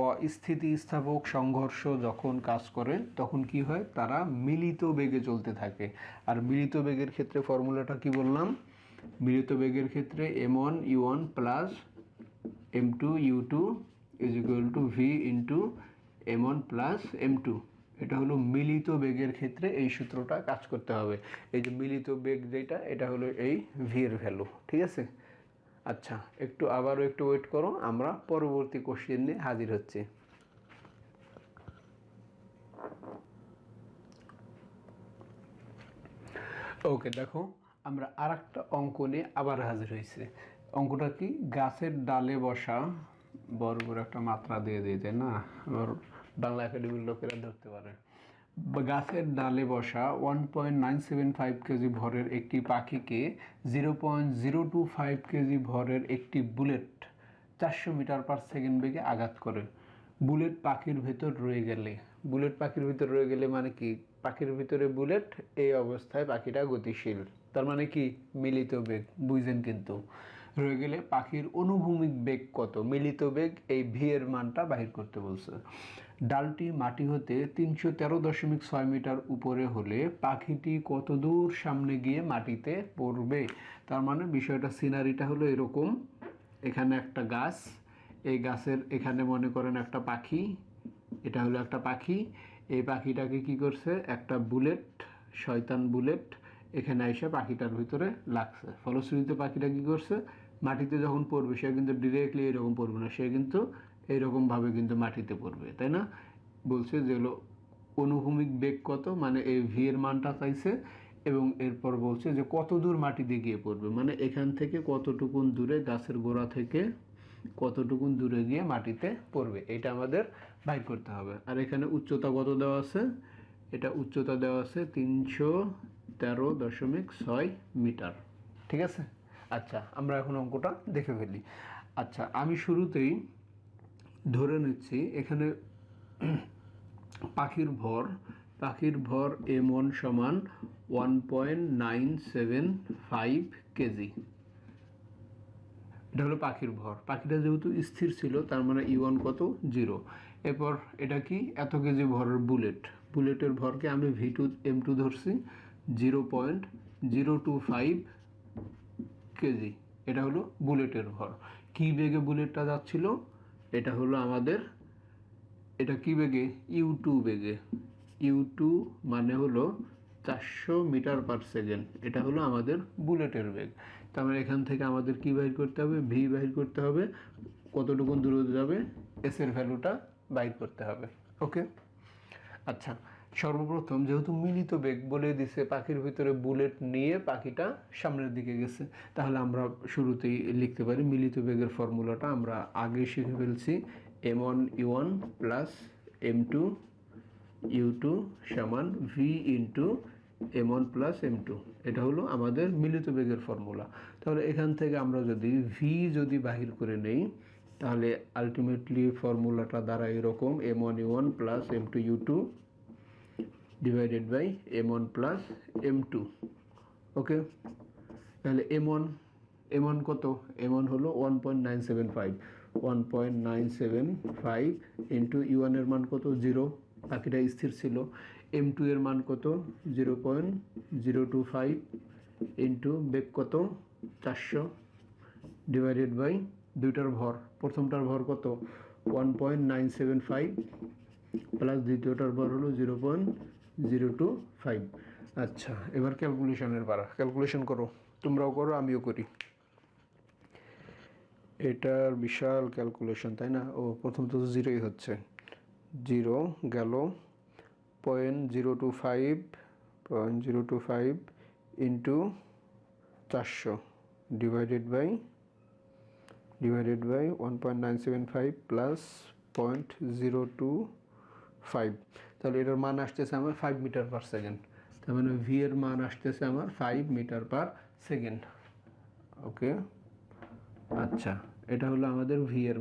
অস্থিতিস্থাপক সংঘর্ষ যখন কাজ করে, তখন কি হয়? তারা মিলিত বেগে চলতে থাকে। আর মিলিত বেগের ক্ষেত্রে ফর্মুলাটা কি বললাম? মিলিত বেগের ক্ষেত্রে m1 u1 plus m2 u2 is equal two v into m1 plus m2। এটা হলো মিলিত বেগের ক্ষেত্রে এই সূত্রটা কাজ করতে হবে। এই যে মিলিত বেগ যেটা, এটা হলো এই v এর ভ্যালু। ঠিক আছে, আচ্ছা, আবারও একটু ওয়েট করো, আমরা পরবর্তী কোশ্চেন নিয়ে হাজির হচ্ছি। ওকে, দেখো আমরা আর একটা অঙ্ক নিয়ে আবার হাজির হয়েছে। অঙ্কটা কি? গাছের ডালে বসা, বড় করে একটা মাত্রা দিয়ে দিয়েছে না, আবার বাংলা একাডেমির লোকেরা ধরতে পারে। গাছের ডালে বসা 1.975 কেজি ভরের একটি পাখিকে 0.025 কেজি ভরের একটি বুলেট 400 মিটার পার সেকেন্ড বেগে আঘাত করে। বুলেট পাখির ভেতর রয়ে গেলে, বুলেট পাখির ভিতর রয়ে গেলে মানে কি? পাখির ভিতরে বুলেট, এই অবস্থায় পাখিটা গতিশীল, তার মানে কি? মিলিত বেগ। বুঝছেন কিন্তু? রয়ে গেলে পাখির অনুভূমিক বেগ কত? মিলিত বেগ, এই ভি এর মানটা বাহির করতে বলছে। ডালটি মাটি হতে 313.6 মিটার উপরে হলে পাখিটি কত দূর সামনে গিয়ে মাটিতে পড়বে। তার মানে বিষয়টা সিনারিটা হলো এরকম, এখানে একটা গাছ, এই গাছের এখানে মনে করেন একটা পাখি, এটা হলো একটা পাখি, এই পাখিটাকে কি করছে একটা বুলেট, শয়তান বুলেট এখানে এসে পাখিটার ভিতরে লাগছে। ফলশ্রুতিতে পাখিটা কি করছে, মাটিতে যখন পড়বে সে কিন্তু ডিরেক্টলি এরকম পড়বে না, সে কিন্তু এইরকমভাবে কিন্তু মাটিতে পড়বে, তাই না? বলছে যে হলো অনুভূমিক বেগ কত, মানে এই ভি এর মানটা চাইছে, এবং এরপর বলছে যে কত দূর মাটিতে গিয়ে পড়বে, মানে এখান থেকে কতটুকুন দূরে, গাছের গোড়া থেকে কতটুকুন দূরে গিয়ে মাটিতে পড়বে, এটা আমাদের বাইর করতে হবে। আর এখানে উচ্চতা কত দেওয়া আছে, এটা উচ্চতা দেওয়া আছে 313.6 মিটার। ঠিক আছে, আচ্ছা আমরা এখন অঙ্কটা দেখে ফেলি। আচ্ছা আমি শুরুতেই ধরে নিচ্ছি এখানে পাখির ভর m1 সমান 1.975 কেজি। এটা হলো পাখির ভর, পাখিটা যেহেতু স্থির ছিল তার মানে E1 কত, 0। এরপর এটা কি, এত কেজি ভরের বুলেটের ভরকে আমি M2 ধরছি 0.025 কেজি। এটা হলো বুলেটের ভর। কি বেগে বুলেটটা যাচ্ছিল, এটা হলো আমাদের, এটা কি বেগে, U2 বেগে। U2 মানে হলো 400 মিটার পার সেকেন্ড, এটা হলো আমাদের বুলেটের বেগ। তার মানে এখান থেকে আমাদের কি বাইর করতে হবে, ভি বাইর করতে হবে, কতটুকু দূরত্ব যাবে, এস এর ভ্যালুটা বাইর করতে হবে। ওকে, আচ্ছা সর্বপ্রথম যেহেতু মিলিত বেগ বলে দিছে, পাখির ভিতরে বুলেট নিয়ে পাখিটা সামনের দিকে গেছে, তাহলে আমরা শুরুতেই লিখতে পারি মিলিত বেগের ফর্মুলাটা আমরা আগে শিখে ফেলছি, m1 u1 plus m2 u2 সমান v into m1 plus m2। এটা হলো আমাদের মিলিত বেগের ফর্মুলা। তাহলে এখান থেকে আমরা যদি v যদি বাহির করে নেই, তাহলে আলটিমেটলি ফর্মুলাটা দাঁড়ায় এরকম, m1 u1 plus m2 u2 divided by m1 plus m2। Okay, তাহলে m1 কত, m1 হলো 1.975 ইন্টু u1 এর মান কত, 0, বাকিটা স্থির ছিল। m2 এর মান কত, 0.025 ইন্টু বেগ কত 400 ডিভাইডেড বাই দুইটার ভর, প্রথমটার ভর কত 1.975 প্লাস দ্বিতীয়টার ভর হলো 0.025। আচ্ছা এবার ক্যালকুলেশনের পারা, ক্যালকুলেশন করো, তোমরাও করো আমিও করি, এটার বিশাল ক্যালকুলেশন তাই না। ও প্রথম তো 0ই হচ্ছে, 0 গেল 0.025 ইন্টু 400 ডিভাইডেড বাই 1.975 প্লাস 0.025, তাহলে এটার মান আসতেছে আমার 5 মিটার পার সেকেন্ড। তার মানে ভি এর মান আসতেছে আমার 5 মিটার পার সেকেন্ড। ওকে, আচ্ছা এটা হলো আমাদের ভি এর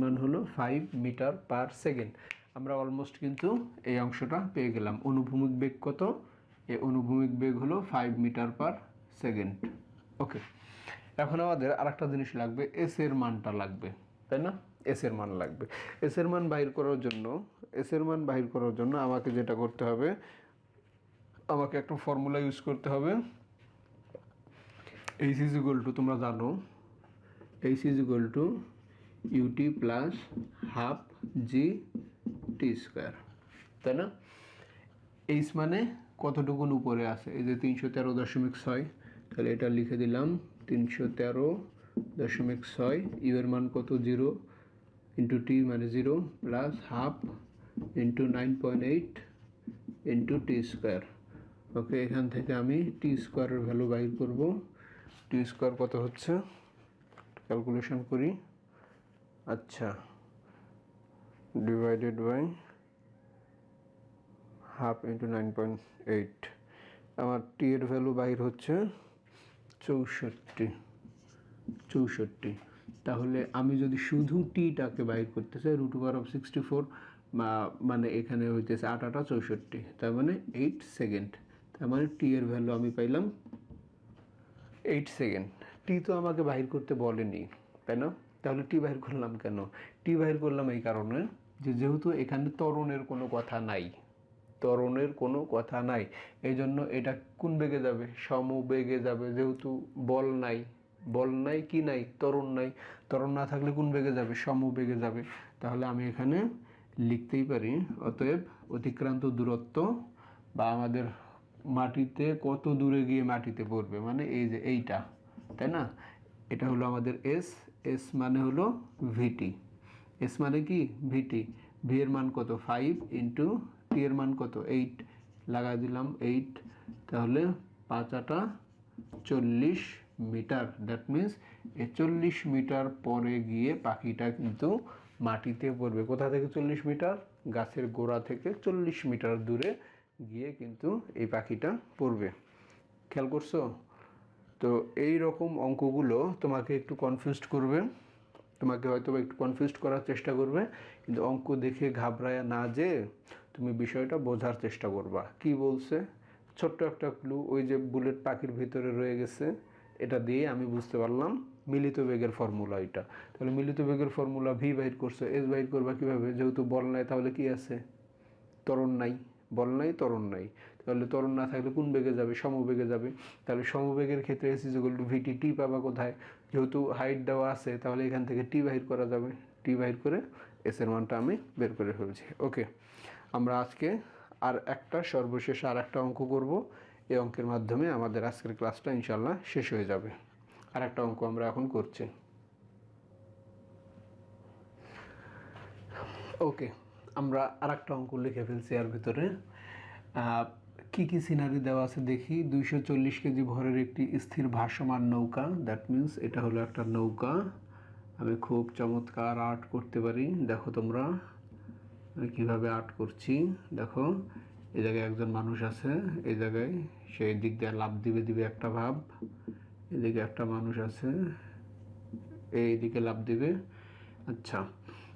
মান হলো 5 মিটার পার সেকেন্ড। আমরা অলমোস্ট কিন্তু এই অংশটা পেয়ে গেলাম। অনুভূমিক বেগ কত, এই অনুভূমিক বেগ হলো 5 মিটার পার সেকেন্ড। ওকে, এখন আমাদের আরেকটা জিনিস লাগবে, এস এর মানটা লাগবে, তাই না? এস এর মান লাগবে। এস এর মান বাহির করার জন্য আমাকে যেটা করতে হবে, আমাকে একটা ফর্মুলা ইউজ করতে হবে। এইচ ইজ ইকুয়াল টু, তোমরা জানো H is equal to UT plus half G T square, তাই না? এইচ মানে কতটুকুন উপরে আছে, এই যে 313.6, তাহলে এটা লিখে দিলাম 313.6, ইউ এর মান কত 0 ইন্টু টি মানে 0 plus half into 9.8 into T square. ওকে, এখান থেকে আমি টি স্কোয়ারের ভ্যালু বাইর করব। টি স্কোয়ার কত হচ্ছে, ক্যালকুলেশন করি। আচ্ছা, ডিভাইডেড বাই হাফ ইন্টু 9.8, আমার টি এর ভ্যালু বাইর হচ্ছে 64। তাহলে আমি যদি শুধু টিটাকে বাইর করতে চাই, √64, মানে এখানে হইতেছে 8 8 64, তার মানে 8 সেকেন্ড। তার মানে টি এর ভ্যালু আমি পাইলাম 8 সেকেন্ড। টি তো আমাকে বাহির করতে বলেনি, তাই না? তাহলে টি বাহির করলাম কেন? টি বাহির করলাম এই কারণে, যে যেহেতু এখানে ত্বরণের কোনো কথা নাই, ত্বরণের কোনো কথা নাই, এই জন্য এটা কোন বেগে যাবে? সমবেগে যাবে। যেহেতু বল নাই, বল নাই কি নাই? ত্বরণ নাই। ত্বরণ না থাকলে কোন বেগে যাবে? সমবেগে যাবে। তাহলে আমি এখানে লিখতেই পারি অতএব অতিক্রান্ত দূরত্ব বা আমাদের মাটিতে কত দূরে গিয়ে মাটিতে পড়বে, মানে এই যে এইটা, তাই না? এটা হলো আমাদের এস। এস মানে হলো ভিটি। এস মানে কি? ভিটি। ভি এর মান কত? 5 ইন্টু টি এর মান কত? 8 লাগাই দিলাম 8। তাহলে 5 আটা 40 মিটার। দ্যাট মিন্স 40 মিটার পরে গিয়ে পাখিটা কিন্তু মাটিতে পড়বে। কোথা থেকে 40 মিটার? গাছের গোড়া থেকে 40 মিটার দূরে গিয়ে কিন্তু এই পাখিটা পড়বে। খেয়াল করছো? তো এই রকম অঙ্কগুলো তোমাকে একটু কনফিউজড করবে, তোমাকে হয়তো একটু কনফিউজড করার চেষ্টা করবে, কিন্তু অঙ্ক দেখে ঘাবড়ায় না যে তুমি বিষয়টা বোঝার চেষ্টা করবা। কি বলছে? ছোট্ট একটা ক্লু, ওই যে বুলেট পাখির ভিতরে রয়ে গেছে, এটা দিয়ে আমি বুঝতে পারলাম মিলিত বেগের ফর্মুলা এটা। তাহলে মিলিত বেগের ফর্মুলা ভি বাইর করছে, এস বাইর করবা কীভাবে? যেহেতু বল নাই তাহলে কি আছে? ত্বরণ নাই। বল নাই, ত্বরণ নাই। তাহলে ত্বরণ না থাকলে কোন বেগে যাবে? সমবেগে যাবে। তাহলে সমবেগের ক্ষেত্রে এস ইজ ইকুয়াল টু ভিটি। টি পাবা কোথায়? যেহেতু হাইট দেওয়া আছে তাহলে এখান থেকে টি বাহির করা যাবে। টি বাহির করে এস এর মানটা আমি বের করে ফেলছি। ওকে, আমরা আজকে আর একটা সর্বশেষ আর একটা অঙ্ক করব। এই অঙ্কের মাধ্যমে আমাদের আজকের ক্লাসটা ইনশাল্লাহ শেষ হয়ে যাবে। আর একটা অঙ্ক আমরা এখন করছি। ওকে, আমরা আর একটা অঙ্ক লিখে ফেলছি এর ভিতরে। কি কি সিনারি দেওয়া আছে দেখি। 240 কেজি ভরের একটি স্থির ভাসমান নৌকা, দ্যাট মিন্স এটা হলো একটা নৌকা। আমি খুব চমৎকার আর্ট করতে পারি, দেখো তোমরা আমি কীভাবে আর্ট করছি। দেখো এই জায়গায় একজন মানুষ আছে, এই জায়গায় সেই দিক দিয়ে লাফ দিবে দিবে একটা ভাব, এদিকে একটা মানুষ আছে এই দিকে লাফ দিবে। আচ্ছা,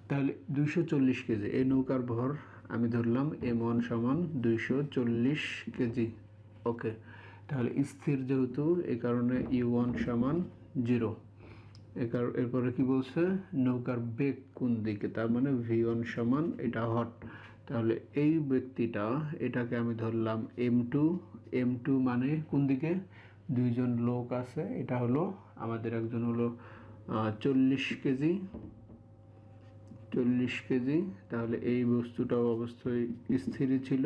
তাহলে 240 কেজি এই নৌকার ভর আমি ধরলাম m1 সমান 240 কেজি। ওকে, তাহলে স্থির যেহেতু এই কারণে u1 সমান 0। এরপরে কি বলছে? নৌকার বেগ কোন দিকে, তার মানে v1 সমান এটা হট। তাহলে এই ব্যক্তিটা, এটাকে আমি ধরলাম m2। m2 মানে কোন দিকে? দুইজন লোক আছে, এটা হলো আমাদের একজন হলো 40 কেজি, 40 কেজি। তাহলে এই বস্তুটাও অবশ্যই স্থিরই ছিল।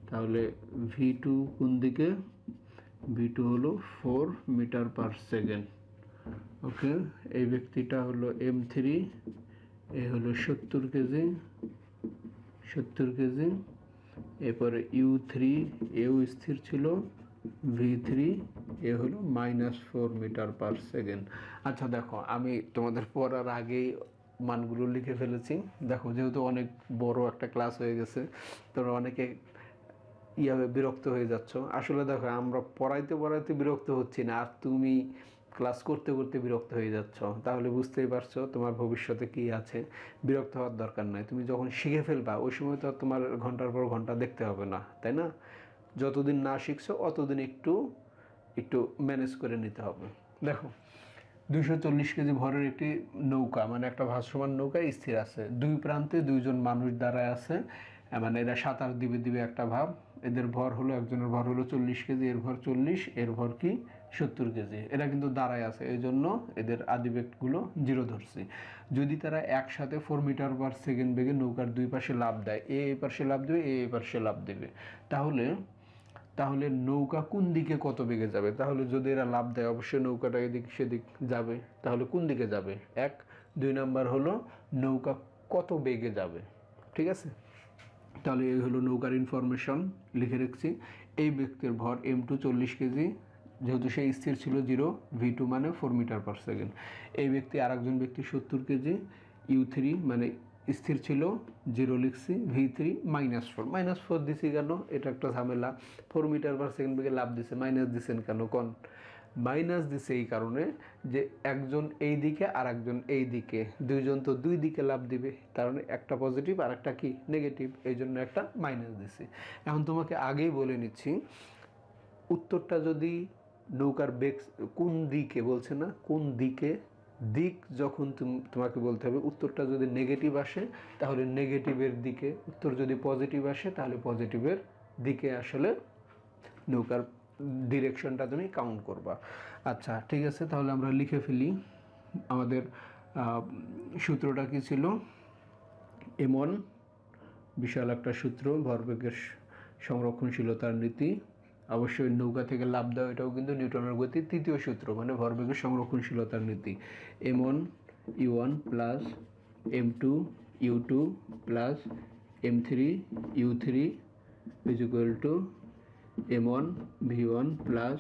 তাহলে v2 কোন দিকে? v2 হলো 4 মিটার পার সেকেন্ড। ওকে, এই ব্যক্তিটা হলো m3, এ হলো 70 কেজি, 70 কেজি। এরপরে u3, এও স্থির ছিল, v3 এ হলো -4 মিটার পার সেকেন্ড। আচ্ছা দেখো, আমি তোমাদের পড়ার আগেই মানগুলো লিখে ফেলেছি। দেখো যেহেতু অনেক বড় একটা ক্লাস হয়ে গেছে, তোমরা অনেকে বিরক্ত হয়ে যাচ্ছ। আসলে দেখো, আমরা পড়াইতে পড়াইতে বিরক্ত হচ্ছি না, আর তুমি ক্লাস করতে করতে বিরক্ত হয়ে যাচ্ছ। তাহলে বুঝতেই পারছো তোমার ভবিষ্যতে কি আছে। বিরক্ত হওয়ার দরকার নাই, তুমি যখন শিখে ফেলবা ওই সময় তো তোমার ঘন্টার পর ঘন্টা দেখতে হবে না, তাই না? যতদিন না শিখছো অতদিন একটু একটু ম্যানেজ করে নিতে হবে। দেখো 240 কেজি ভরের একটি নৌকা, মানে একটা ভাসমান নৌকা স্থির আছে, দুই প্রান্তে দুইজন মানুষ দাঁড়ায় আছে, মানে এরা সাঁতার দিবে দিবে একটা ভাব। এদের ভর হলো, একজনের ভর হলো 40 কেজি, এর ভর 40, এর ভর কি 70 কেজি। এরা কিন্তু দাঁড়ায় আছে, এই জন্য এদের আদিবেগগুলো 0 ধরছি। যদি তারা একসাথে 4 মিটার পার সেকেন্ড বেগে নৌকার দুই পাশে লাফ দেয়, এ এই পাশে লাফ দেবে, এ এই পাশে লাফ দেবে, তাহলে তাহলে নৌকা কোন দিকে কত বেগে যাবে? তাহলে যদি এরা লাফ দেয় অবশ্যই নৌকাটা এদিক সেদিক যাবে। তাহলে কোন দিকে যাবে? 1। 2 নাম্বার হলো নৌকা কত বেগে যাবে। ঠিক আছে, তাহলে এই হলো নৌকার ইনফরমেশন লিখে রাখছি। এই ব্যক্তির ভর m2 40 কেজি, যেহেতু সেই স্থির ছিল 0, v2 মানে 4 মিটার পার সেকেন্ড। এই ব্যক্তি আরেকজন ব্যক্তি 70 কেজি, u3 মানে স্থির ছিল 0 লিখছি, v3 -4। -4 দিছি কেন? এটা একটা ঝামেলা। 4 মিটার পার সেকেন্ড বেগে লাভ দিছে, মাইনাস দিছেন কেন কোন? মাইনাস দিছে এই কারণে যে একজন এই দিকে আর একজন এই দিকে, দুইজন তো দুই দিকে লাভ দিবে, কারণ একটা পজিটিভ আর একটা কি নেগেটিভ, এই জন্য একটা মাইনাস দিছি। এখন তোমাকে আগেই বলে নিচ্ছি, উত্তরটা যদি নৌকার বেগ কোন দিকে বলছে না, কোন দিকে দিক যখন তোমাকে বলতে হবে, উত্তরটা যদি নেগেটিভ আসে তাহলে নেগেটিভের দিকে, উত্তর যদি পজিটিভ আসে তাহলে পজিটিভের দিকে আসলে নৌকার ডিরেকশনটা তুমি কাউন্ট করবা। আচ্ছা ঠিক আছে, তাহলে আমরা লিখে ফেলি। আমাদের সূত্রটা কি ছিল? এমন বিশাল একটা সূত্র, ভরবেগের সংরক্ষণশীলতার নীতি। অবশ্যই নৌকা থেকে লাফ দেওয়া, এটাও কিন্তু নিউটনের গতির তৃতীয় সূত্র, মানে ভরবেগের সংরক্ষণশীলতার নীতি। m1 u1 plus m2 u2 plus m3 u3 is equal two m1 v1 plus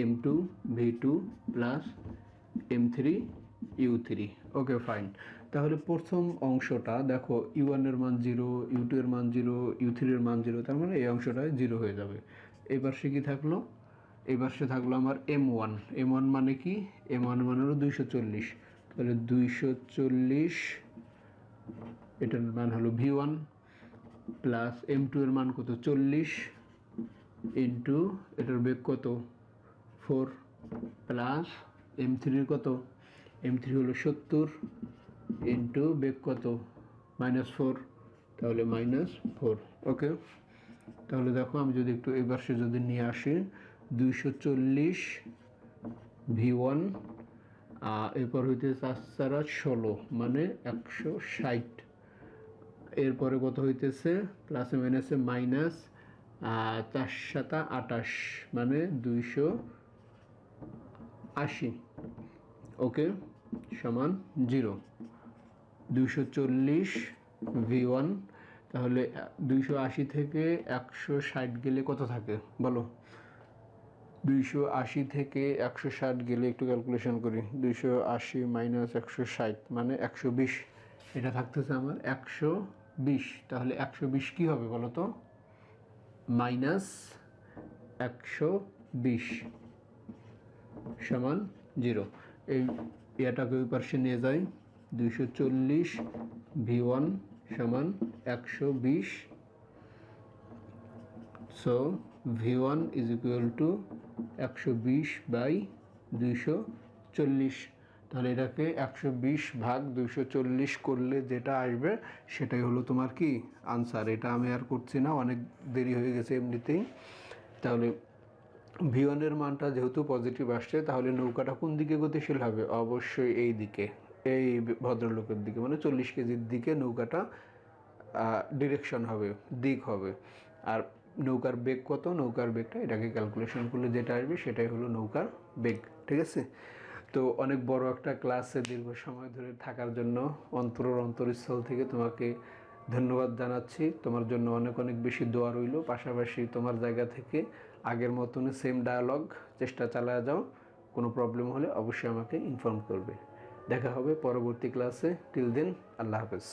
m2 v2 plus m3 u3। Okay fine. তাহলে প্রথম অংশটা দেখো, u1 এর মান 0, u2 এর মান 0, u3 এর মান 0, তার মানে এই অংশটা 0 হয়ে যাবে। এবার সে কি থাকলো? এবার সে থাকলো আমার m1। m1 মানে কি? m1 মানে হলো 240। তাহলে 240, এটার মান হলো v1 প্লাস m2 এর মান কত? 40 ইন্টু এটার বেগ কত? 4 প্লাস m3 এর কত? m3 হলো 70 ইন্টু বেগ কত? -4, তাহলে -4। ওকে, তাহলে দেখো আমি যদি একটু এবার সে যদি নিয়ে আসি, 240 v1 এরপর হইতে 4 16 মানে 160, এরপরে কত হইতেছে? প্লাসে মাইনাসে মাইনাস 4 7 28 মানে 280। ওকে, সমান 0। 240 v1, তাহলে 280 থেকে 160 গেলে কত থাকে বলো? 280 থেকে 160 গেলে একটু ক্যালকুলেশন করি। 280 মাইনাস 160 মানে 120, এটা থাকতেছে আমার 120। তাহলে 120 কি হবে বলো তো? -120 সমান 0। এই এটাকে ওই পাশে নিয়ে যাই। 240 v1 সমান 120, so v1 is equal two 120/240। তাহলে এটাকে 120 ভাগ 240 করলে যেটা আসবে সেটাই হলো তোমার কি আনসার। এটা আমি আর করছি না, অনেক দেরি হয়ে গেছে এমনিতেই। তাহলে v1 এর মানটা যেহেতু পজিটিভ আসছে, তাহলে নৌকাটা কোন দিকে গতিশীল হবে? অবশ্যই এই দিকে, এই ভদ্রলোকের দিকে, মানে 40 কেজির দিকে নৌকাটা ডিরেকশন হবে, দিক হবে। আর নৌকার বেগ কত? নৌকার বেগটা এটাকে ক্যালকুলেশন করলে যেটা আসবে সেটাই হলো নৌকার বেগ। ঠিক আছে? তো অনেক বড় একটা ক্লাসে দীর্ঘ সময় ধরে থাকার জন্য অন্তরস্থল থেকে তোমাকে ধন্যবাদ জানাচ্ছি। তোমার জন্য অনেক অনেক বেশি দোয়া রইল। পাশাপাশি তোমার জায়গা থেকে আগের মতনই সেম ডায়ালগ চেষ্টা চালায় যাও। কোনো প্রবলেম হলে অবশ্যই আমাকে ইনফর্ম করবে। দেখা হবে পরবর্তী ক্লাসে। টিল দেন, আল্লাহ হাফেজ।